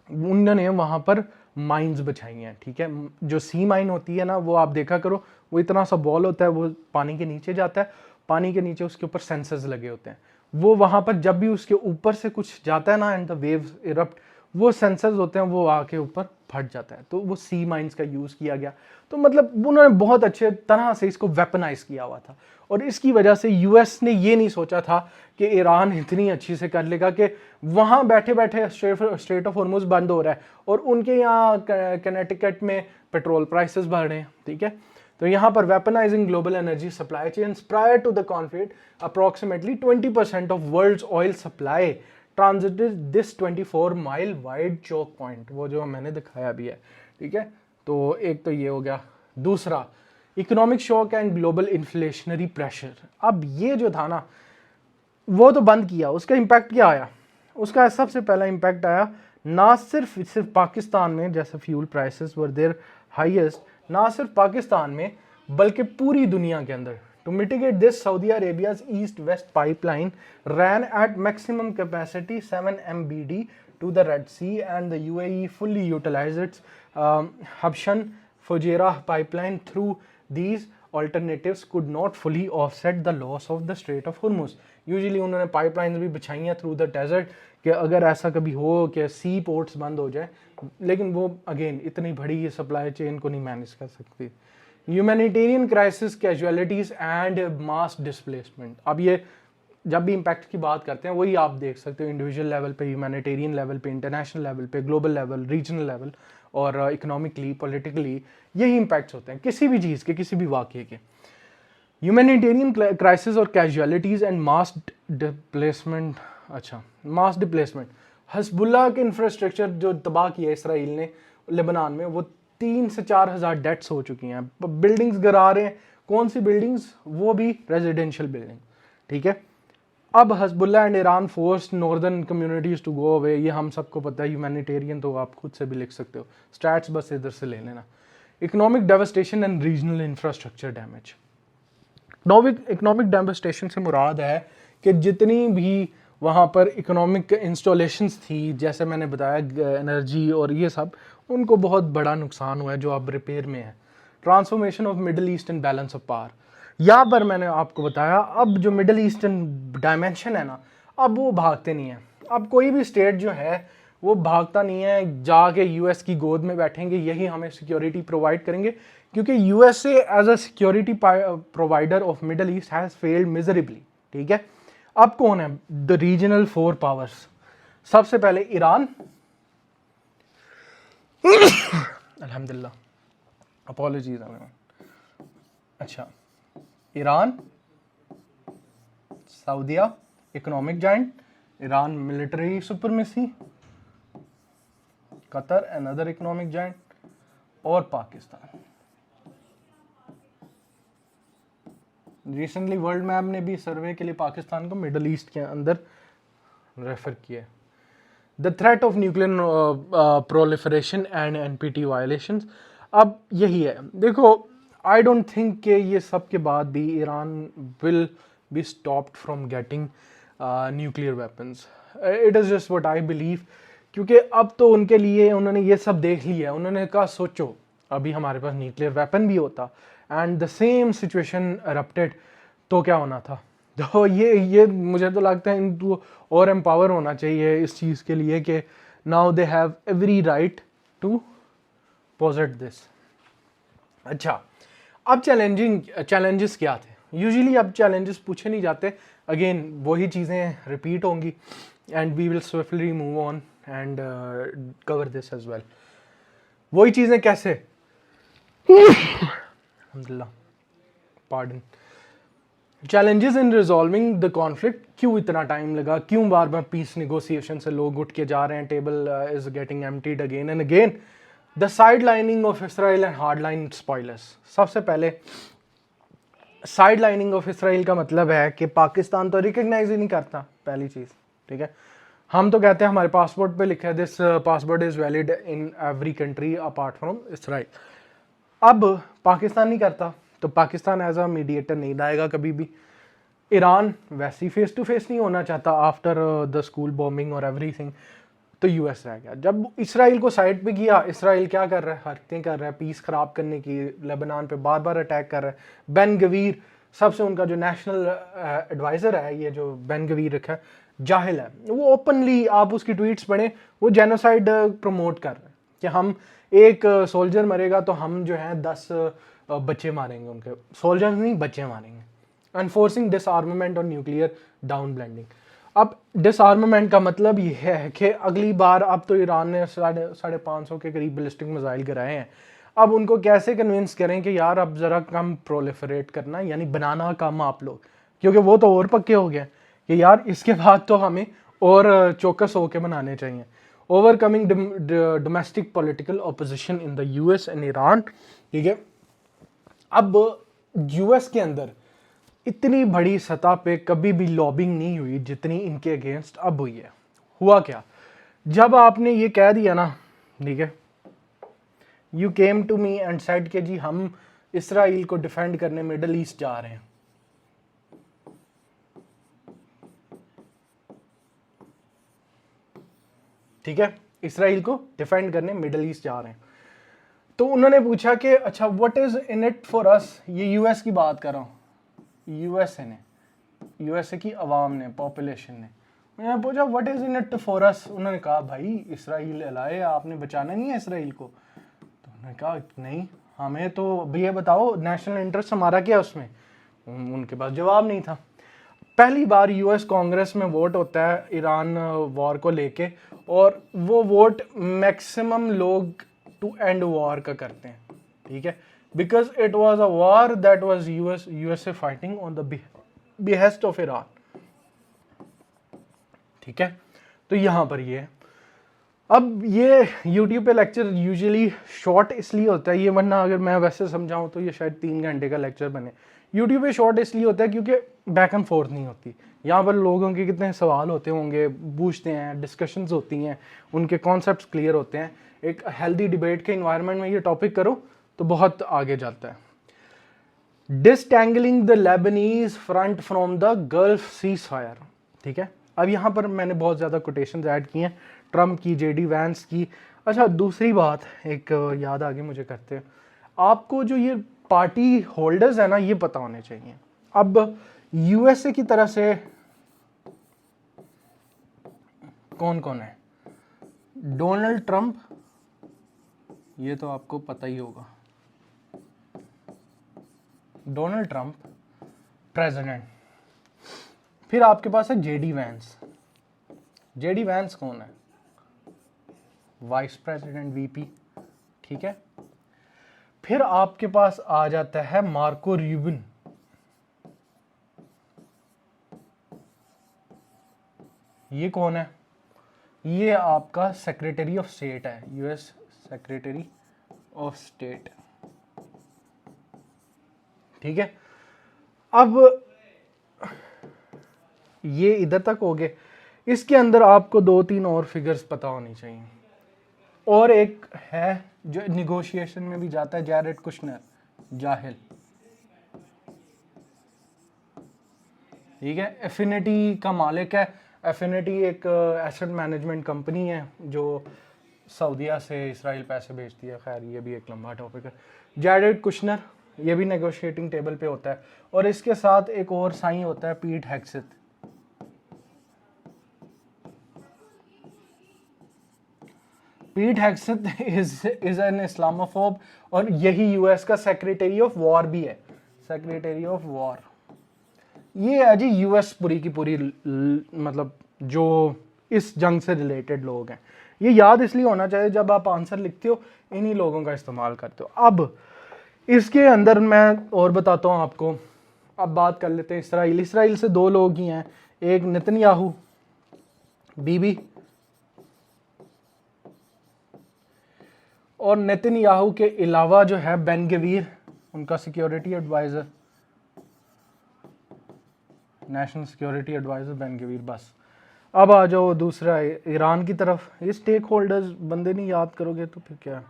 S1: उन्होंने वहाँ पर माइंस बिछाई हैं, ठीक है, जो सी माइन होती है ना, वो आप देखा करो, वो इतना सा बॉल होता है, वो पानी के नीचे जाता है, पानी के नीचे उसके ऊपर सेंसर्स लगे होते हैं, वो वहाँ पर जब भी उसके ऊपर से कुछ जाता है ना एंड द वेव्स इरप्ट, वो सेंसर्स होते हैं वो आके ऊपर फट जाता है, तो वो सी माइंस का यूज़ किया गया। तो मतलब उन्होंने बहुत अच्छे तरह से इसको वेपनाइज किया हुआ था, और इसकी वजह से यूएस ने ये नहीं सोचा था कि ईरान इतनी अच्छी से कर लेगा कि वहाँ बैठे बैठे स्ट्रेट ऑफ हॉर्मुज बंद हो रहा है और उनके यहाँ कनेटिकट में पेट्रोल प्राइसेस बढ़ रहे हैं, ठीक है। तो यहाँ पर weaponising global energy supply chains prior to the conflict, approximately 20% of world's oil supply transited this 24 mile wide choke point, वो जो मैंने दिखाया भी है, ठीक है। तो एक तो ये हो गया। दूसरा, economic shock and global inflationary pressure. अब ये जो था ना, वो तो बंद किया, उसका इम्पैक्ट क्या आया, उसका सबसे पहला इम्पैक्ट आया ना सिर्फ पाकिस्तान में, जैसे fuel prices were their highest, ना सिर्फ पाकिस्तान में बल्कि पूरी दुनिया के अंदर। To mitigate this, Saudi Arabia's East West pipeline ran at maximum capacity 7 MBD to the Red Sea, and the UAE fully utilized its Habshan Fujairah pipeline. Through these alternatives could not fully offset the loss of the Strait of Hormuz. Usually उन्होंने pipelines भी बिछाई हैं through the desert कि अगर ऐसा कभी हो कि सी पोर्ट्स बंद हो जाए, लेकिन वो अगेन इतनी बड़ी ये सप्लाई चेन को नहीं मैनेज कर सकती। Humanitarian crisis, casualties and mass displacement. अब ये जब भी इम्पैक्ट की बात करते हैं वही आप देख सकते हो, इंडिविजुअल लेवल पे, ह्यूमैनिटेरियन लेवल पे, इंटरनेशनल लेवल पे, ग्लोबल लेवल, रीजनल लेवल, और इकोनॉमिकली, पॉलिटिकली, यही इम्पैक्ट्स होते हैं किसी भी चीज़ के, किसी भी वाक़े के। ह्यूमैनिटेरियन क्राइसिस और कैजुअलिटीज़ एंड मास डिप्लेसमेंट। अच्छा, मास डिप्लेसमेंट, हज़बुल्लाह के इंफ्रास्ट्रक्चर जो तबाह किया इसराइल ने लेबनान में, वो 3 से 4 हज़ार डेथ्स हो चुकी हैं, बिल्डिंग्स गिरा रहे हैं। कौन सी बिल्डिंग्स? वो भी रेजिडेंशियल बिल्डिंग, ठीक है। अब Hezbollah and Iran force northern communities to go away, ये हम सबको पता है। ह्यूमैनिटेरियन तो आप खुद से भी लिख सकते हो, स्टैट्स बस इधर से ले लेना। Economic devastation and regional infrastructure damage. Economic devastation से मुराद है कि जितनी भी वहाँ पर इकोनॉमिक इंस्टॉलेशंस थी, जैसे मैंने बताया एनर्जी और ये सब, उनको बहुत बड़ा नुकसान हुआ है जो अब रिपेयर में है। Transformation of Middle east and balance of power, यहाँ पर मैंने आपको बताया अब जो मिडल ईस्टर्न डायमेंशन है ना, अब वो भागते नहीं हैं। अब कोई भी स्टेट जो है वो भागता नहीं है, जाके यूएस की गोद में बैठेंगे, यही हमें सिक्योरिटी प्रोवाइड करेंगे, क्योंकि USA as a security provider of Middle East has failed miserably, ठीक है। अब कौन है द रीजनल 4 पावर्स? सबसे पहले ईरान, अल्हम्दुलिल्लाह, अपॉलॉजीज। अच्छा, ईरान, सऊदीया economic giant, Iran military supremacy, Qatar another economic giant, और पाकिस्तान। रिसेंटली वर्ल्ड मैप ने भी सर्वे के लिए पाकिस्तान को मिडल ईस्ट के अंदर रेफर किया। The threat of nuclear proliferation and NPT violations. अब यही है, देखो, आई डोंट थिंक कि ये सब के बाद भी Iran will be stopped from getting nuclear weapons. It is just what I believe, क्योंकि अब तो उनके लिए उन्होंने ये सब देख लिया है। उन्होंने कहा सोचो अभी हमारे पास न्यूक्लियर वेपन भी होता and the same situation erupted, तो क्या होना था। तो ये मुझे तो लगता है इनको और एम्पावर होना चाहिए इस चीज़ के लिए कि now they have every right to posit this. अच्छा, अब चैलेंजेस क्या थे? यूजुअली अब चैलेंजेस पूछे नहीं जाते, अगेन वही चीज़ें रिपीट होंगी। and we will swiftly move on and cover this as well. वही चीज़ें कैसे अल्हम्दुलिल्लाह pardon challenges in resolving the conflict, क्यों इतना टाइम लगा, क्यों बार बार पीस निगोसिएशन से लोग उठ के जा रहे हैं, table is getting emptied again and again, the side lining of Israel and hard line spoilers. सबसे पहले साइड लाइनिंग ऑफ इसराइल का मतलब है कि पाकिस्तान तो रिकग्नाइज ही नहीं करता, पहली चीज़, ठीक है। हम तो कहते हैं हमारे पासपोर्ट पे लिखा है this passport is valid in every country apart from Israel. अब पाकिस्तान नहीं करता तो पाकिस्तान एज अ मीडिएटर नहीं लाएगा कभी भी। ईरान वैसे ही फेस टू फेस नहीं होना चाहता आफ्टर द स्कूल बॉम्बिंग और एवरीथिंग, तो यूएस रह गया। जब इसराइल को साइड पे किया, इसराइल क्या कर रहा है, हरकतें कर रहा है पीस खराब करने की, लेबनान पे बार बार अटैक कर रहा है। बेन गवीर सबसे उनका जो नेशनल एडवाइज़र है, ये जो बेन गवीर रखा है, जाहिल है वो। ओपनली आप उसकी ट्वीट्स पढ़ें, वो जेनोसाइड प्रमोट कर रहे हैं कि हम एक सोल्जर मरेगा तो हम जो है 10 बच्चे मारेंगे, उनके सोल्जर्स नहीं बच्चे मारेंगे। एनफोर्सिंग डिसआर्मामेंट और न्यूक्लियर डाउन ब्लेंडिंग। अब डिसआर्मामेंट का मतलब ये है कि अगली बार, अब तो ईरान ने 550 के करीब बैलिस्टिक मिसाइल गिराए हैं, अब उनको कैसे कन्विंस करें कि यार अब ज़रा कम प्रोलिफरेट करना, यानी बनाना कम आप लोग, क्योंकि वो तो और पक्के हो गए कि यार इसके बाद तो हमें और चौकस होकर बनाने चाहिए। Overcoming domestic political opposition in the US and Iran, ठीक है। अब यूएस के अंदर इतनी बड़ी सतह पे कभी भी लॉबिंग नहीं हुई जितनी इनके अगेंस्ट अब हुई है। हुआ क्या, जब आपने ये कह दिया ना, ठीक है, you came to me and said के जी हम इसराइल को डिफेंड करने मिडल ईस्ट जा रहे हैं, ठीक है, इसराइल को डिफेंड करने मिडल ईस्ट जा रहे हैं, तो उन्होंने पूछा कि अच्छा what is in it for us. ये यूएस की बात कर रहा हूँ, यूएसए ने, यूएसए की आवाम ने, पॉपुलेशन ने, उन्होंने पूछा what is in it for us. उन्होंने कहा भाई इसराइल लाए, आपने बचाना नहीं है इसराइल को। तो उन्होंने कहा नहीं, हमें तो भैया बताओ नेशनल इंटरेस्ट हमारा क्या है उसमें। उनके पास जवाब नहीं था। पहली बार यूएस कांग्रेस में वोट होता है ईरान वॉर को लेके, और वो वोट मैक्सिमम लोग टू एंड वॉर का करते हैं, ठीक है, because it was a war that was USA fighting on the behest of Iran, ठीक है। तो यहाँ पर ये है। अब ये YouTube पे लेक्चर यूजुअली शॉर्ट इसलिए होता है ये, वरना अगर मैं वैसे समझाऊं तो ये शायद 3 घंटे का लेक्चर बने। YouTube पे शॉर्ट इसलिए होता है क्योंकि बैक एंड फोर्थ नहीं होती। यहाँ पर लोगों के कितने सवाल होते होंगे, पूछते हैं, डिस्कशंस होती हैं, उनके कॉन्सेप्ट्स क्लियर होते हैं। एक हेल्दी डिबेट के इन्वायरमेंट में ये टॉपिक करो तो बहुत आगे जाता है। Disentangling the Lebanese front from the Gulf ceasefire, ठीक है। अब यहाँ पर मैंने बहुत ज़्यादा कोटेशंस ऐड की हैं, ट्रम्प की, जेडी वैंस की। अच्छा दूसरी बात एक याद आगे मुझे करते हैं, आपको जो ये पार्टी होल्डर्स है ना, ये पता होने चाहिए। अब यूएसए की तरफ से कौन कौन है, डोनाल्ड ट्रंप, ये तो आपको पता ही होगा, डोनाल्ड ट्रंप प्रेसिडेंट। फिर आपके पास है जेडी वैंस। जेडी वैंस कौन है, वाइस प्रेसिडेंट, वीपी, ठीक है। फिर आपके पास आ जाता है मार्को रूबिन, ये कौन है, ये आपका सेक्रेटरी ऑफ स्टेट है, यूएस सेक्रेटरी ऑफ स्टेट, ठीक है। अब ये इधर तक हो गए। इसके अंदर आपको 2-3 और फिगर्स पता होनी चाहिए। और एक है जो निगोशिएशन में भी जाता है, जैरेड कुशनर, जाहिल, ठीक है, एफिनिटी का मालिक है। एफिनिटी एक एसेट मैनेजमेंट कंपनी है जो सऊदीया से इसराइल पैसे भेजती है। खैर ये भी एक लंबा टॉपिक है। जैरेड कुशनर ये भी नेगोशिएटिंग टेबल पे होता है। और इसके साथ एक और साई होता है, पीट हेग्सेथ। पीट हेग्सेथ इज एन इस्लामोफोब, और यही यूएस का सेक्रेटरी ऑफ वॉर भी है, सेक्रेटरी ऑफ वॉर। ये है जी यूएस पूरी की पूरी, मतलब जो इस जंग से रिलेटेड लोग हैं। ये याद इसलिए होना चाहिए, जब आप आंसर लिखते हो इन्हीं लोगों का इस्तेमाल करते हो। अब इसके अंदर मैं और बताता हूँ आपको। अब बात कर लेते हैं इसराइल। इसराइल से दो लोग ही हैं, एक नेतन्याहू बीबी और नेतन्याहू के अलावा जो है बेन गवीर, उनका security adviser, national security adviser Ben Gvir. बस अब आ जाओ दूसरा ईरान की तरफ। ये स्टेक होल्डर्स बंदे नहीं याद करोगे तो फिर क्या।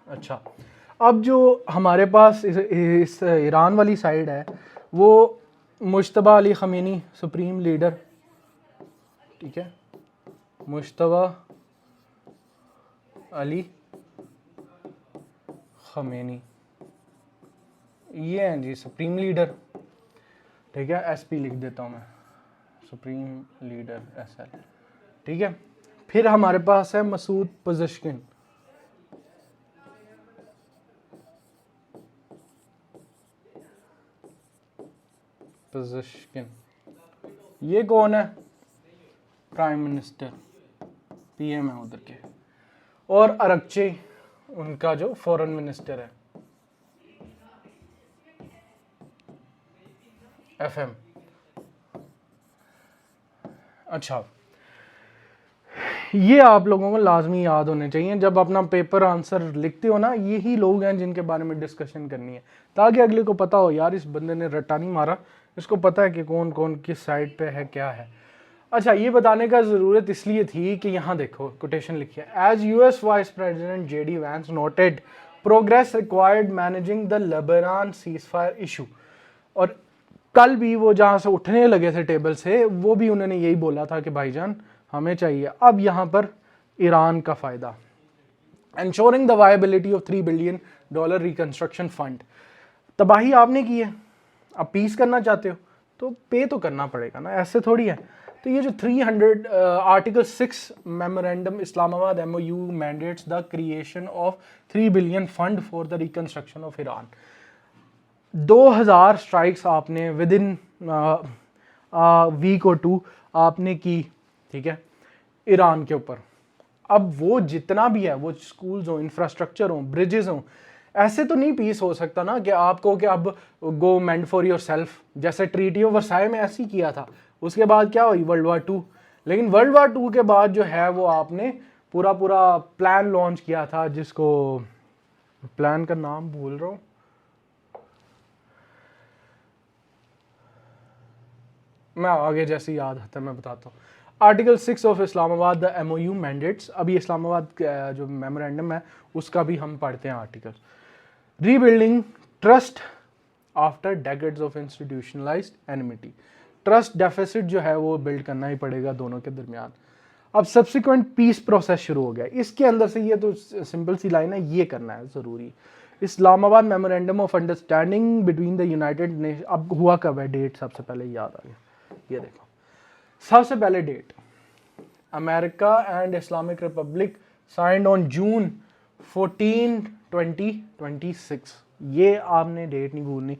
S1: अच्छा, अब जो हमारे पास इस ईरान वाली साइड है वो मुश्तबा अली ख़मीनी सुप्रीम लीडर, ठीक है, मुश्तबा अली ख़मीनी, ये हैं जी सुप्रीम लीडर, ठीक है। एसपी लिख देता हूँ मैं, सुप्रीम लीडर एसएल, ठीक है। फिर हमारे पास है मसूद पज़ेश्किन, पज़ेश्किन, ये कौन है, प्राइम मिनिस्टर, पीएम है उधर के। और अरगची उनका जो फॉरेन मिनिस्टर है, एफएम। अच्छा, ये आप लोगों को लाजमी याद होने चाहिए जब अपना पेपर आंसर लिखते हो ना। यही लोग हैं जिनके बारे में डिस्कशन करनी है, ताकि अगले को पता हो यार इस बंदे ने रट्टा नहीं मारा, इसको पता है कि कौन कौन किस साइड पे है, क्या है। अच्छा, ये बताने का ज़रूरत इसलिए थी कि यहाँ देखो कोटेशन लिखी है, as US vice president JD Vance noted progress required managing the Lebanon ceasefire issue. और कल भी वो जहाँ से उठने लगे थे टेबल से, वो भी उन्होंने यही बोला था कि भाईजान हमें चाहिए। अब यहाँ पर ईरान का फ़ायदा, ensuring the viability of $3 billion reconstruction fund. तबाही आपने की है, अब पीस करना चाहते हो तो पे तो करना पड़ेगा ना, ऐसे थोड़ी है। तो ये जो 300 article 6 memorandum Islamabad MOU mandates the creation of $3 billion fund for the reconstruction of Iran. 2000 strikes आपने विद इन वीक और 2 आपने की, ठीक है, ईरान के ऊपर। अब वो जितना भी है, वो स्कूल्स हो, इंफ्रास्ट्रक्चर हो, ब्रिजेस हो, ऐसे तो नहीं पीस हो सकता ना कि आपको कि अब गो मेंड फॉर योर सेल्फ, जैसे ट्रीटी ऑफ वर्साई में ऐसे ही किया था। उसके बाद क्या हुई, वर्ल्ड वार 2। लेकिन वर्ल्ड वार 2 के बाद जो है वो आपने पूरा प्लान लॉन्च किया था, जिसको प्लान का नाम भूल रहा हूँ, मैं आगे जैसे याद आता है मैं बताता हूँ। Article 6 of Islamabad the MOU mandates, अभी इस्लामाबाद जो मेमोरेंडम है उसका भी हम पढ़ते हैं article. Rebuilding trust after decades of institutionalised enmity, trust deficit जो है वो बिल्ड करना ही पड़ेगा दोनों के दरमियान। अब सब्सिक्वेंट पीस प्रोसेस शुरू हो गया। इसके अंदर से ये तो सिंपल सी लाइन है, ये करना है ज़रूरी। Islamabad memorandum of understanding between the United nation, अब हुआ कब है, डेट सबसे पहले याद आ गया, ये देखो सबसे पहले date, America and Islamic Republic signed on June 14, 2026। ये आपने डेट नहीं भूलनी,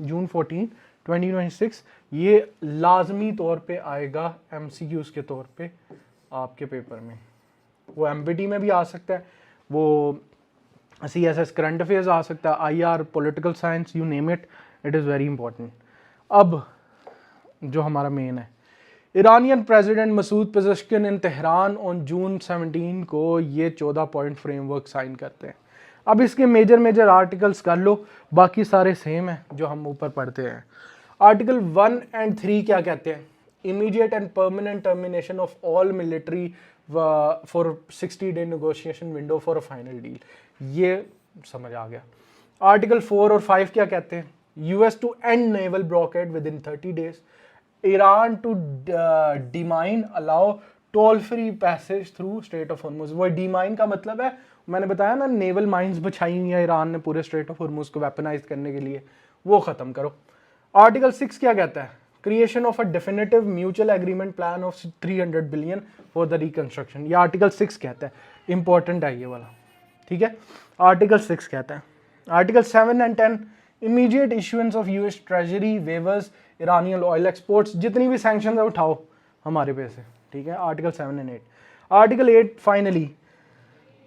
S1: जून 14, 2026। ये लाजमी तौर पे आएगा MCQs के तौर पे आपके पेपर में। वो MPT में भी आ सकता है, वो CSS करंट अफेयर्स आ सकता है, IR political science, you name it, it is very important. अब जो हमारा मेन है, Iranian president Masoud Pezeshkian in Tehran on June 17 को ये 14 पॉइंट फ्रेमवर्क साइन करते हैं। अब इसके मेजर आर्टिकल्स कर लो, बाकी सारे सेम है जो हम ऊपर पढ़ते हैं। आर्टिकल 1 और 3 क्या कहते हैं, immediate and permanent termination of all military for 60 day negotiation window for a final deal, ये समझ आ गया। आर्टिकल 4 और 5 क्या कहते हैं, US to end naval blockade within 30 days, Iran to demine allow toll free passage through Strait of Hormuz. वो demine का मतलब है, मैंने बताया ना, नेवल माइंस बछाई हुई है ईरान ने पूरे स्ट्रेट ऑफ हॉर्मुज को वेपनाइज करने के लिए, वो ख़त्म करो। आर्टिकल 6 क्या कहता है, creation of a definitive mutual agreement plan of 300 billion for the reconstruction, ये आर्टिकल 6 कहता है, इंपॉर्टेंट है ये वाला, ठीक है। आर्टिकल 6 कहता है। आर्टिकल 7 और 10, immediate issuance of US Treasury waivers Iranian oil exports जितनी भी सैंक्शन है उठाओ हमारे पे से, ठीक है। Article 7 and 8। Article 8 finally,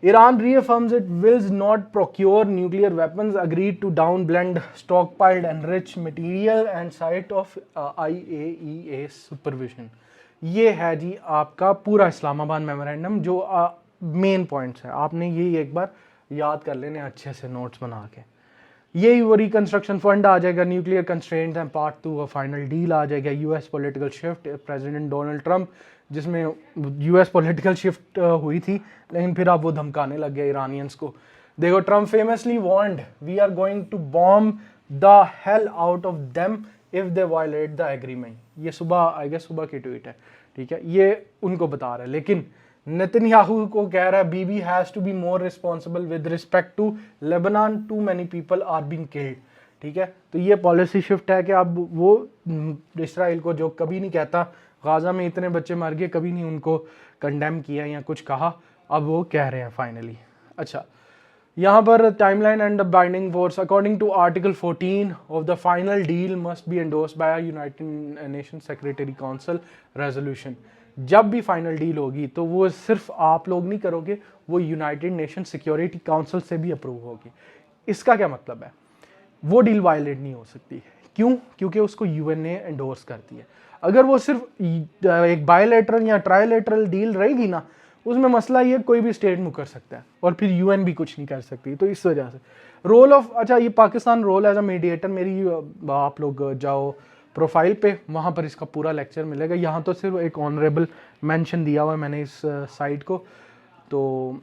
S1: Iran reaffirms it will not procure nuclear weapons, agreed to down-blend stockpiled enriched material and site of IAEA supervision। ये है जी आपका पूरा इस्लामाबाद मेमोरेंडम, जो मेन पॉइंट्स हैं। आपने ये एक बार याद कर लेने अच्छे से नोट्स बना के। यही वो रिकंस्ट्रक्शन फंड आ जाएगा, न्यूक्लियर कंस्ट्रेंट्स एंड पार्ट 2 और फाइनल डील आ जाएगा, US political shift, president Donald Trump, जिसमें यूएस पॉलिटिकल शिफ्ट हुई थी, लेकिन फिर अब वो धमकाने लग गया ईरानियंस को। देखो, Trump famously warned, we are going to bomb the hell out of them if they violate the agreement. ये सुबह, आई गेस सुबह की ट्वीट है, ठीक है, ये उनको बता रहा है। लेकिन नेतन्याहू को कह रहा है Bibi has to be more responsible with respect to Lebanon, too many people are being killed, ठीक है। तो ये पॉलिसी शिफ्ट है कि अब वो इसराइल को, जो कभी नहीं कहता गाजा में इतने बच्चे मर गए, कभी नहीं उनको कंडेम किया या कुछ कहा, अब वो कह रहे हैं फाइनली। अच्छा, यहाँ पर timeline and the binding force, according to article 14 of the final deal must be endorsed by United Nation secretary council resolution. जब भी फाइनल डील होगी तो वो सिर्फ आप लोग नहीं करोगे, वो यूनाइटेड नेशन सिक्योरिटी काउंसिल से भी अप्रूव होगी। इसका क्या मतलब है? वो डील वायलेट नहीं हो सकती। क्यों? क्योंकि उसको यूएन ने एंडोर्स करती है। अगर वो सिर्फ एक बायलैटरल या ट्रायलैटरल डील रहेगी ना, उसमें मसला ये कोई भी स्टेट मुकर सकता है और फिर यूएन भी कुछ नहीं कर सकती। तो इस वजह से रोल ऑफ, अच्छा, ये Pakistan role as a mediator, मेरी आप लोग जाओ प्रोफाइल पे, वहाँ पर इसका पूरा लेक्चर मिलेगा। यहाँ तो सिर्फ एक ऑनरेबल मेंशन दिया हुआ है मैंने इस साइट को। तो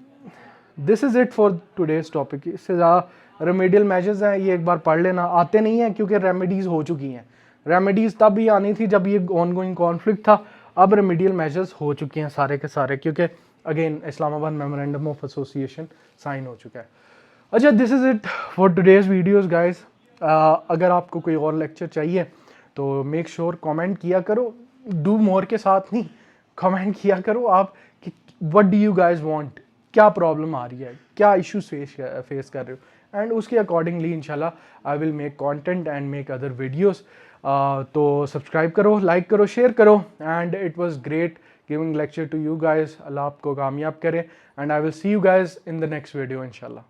S1: this is it for today's topic. इससे ज़्यादा रेमेडियल मेजर्स हैं, ये एक बार पढ़ लेना। आते नहीं हैं क्योंकि रेमेडीज़ हो चुकी हैं। रेमेडीज़ तब भी आनी थी जब ये ऑनगोइंग कॉन्फ्लिक्ट था, अब रेमेडियल मेजर्स हो चुके हैं सारे के सारे, क्योंकि again Islamabad memorandum of association sign हो चुका है। अच्छा, this is it for today's videos guys. अगर आपको कोई और लेक्चर चाहिए तो मेक श्योर कमेंट किया करो, डू मोर के साथ नहीं, कमेंट किया करो आप कि what do you guys want, क्या प्रॉब्लम आ रही है, क्या इश्यूज फेस कर रहे हो, एंड उसके अकॉर्डिंगली इंशाल्लाह I will make content and make other videos. तो सब्सक्राइब करो, लाइक करो, शेयर करो, and it was great giving lecture to you guys. अल्लाह आपको कामयाब करे, and I will see you guys in the next video इंशाल्लाह।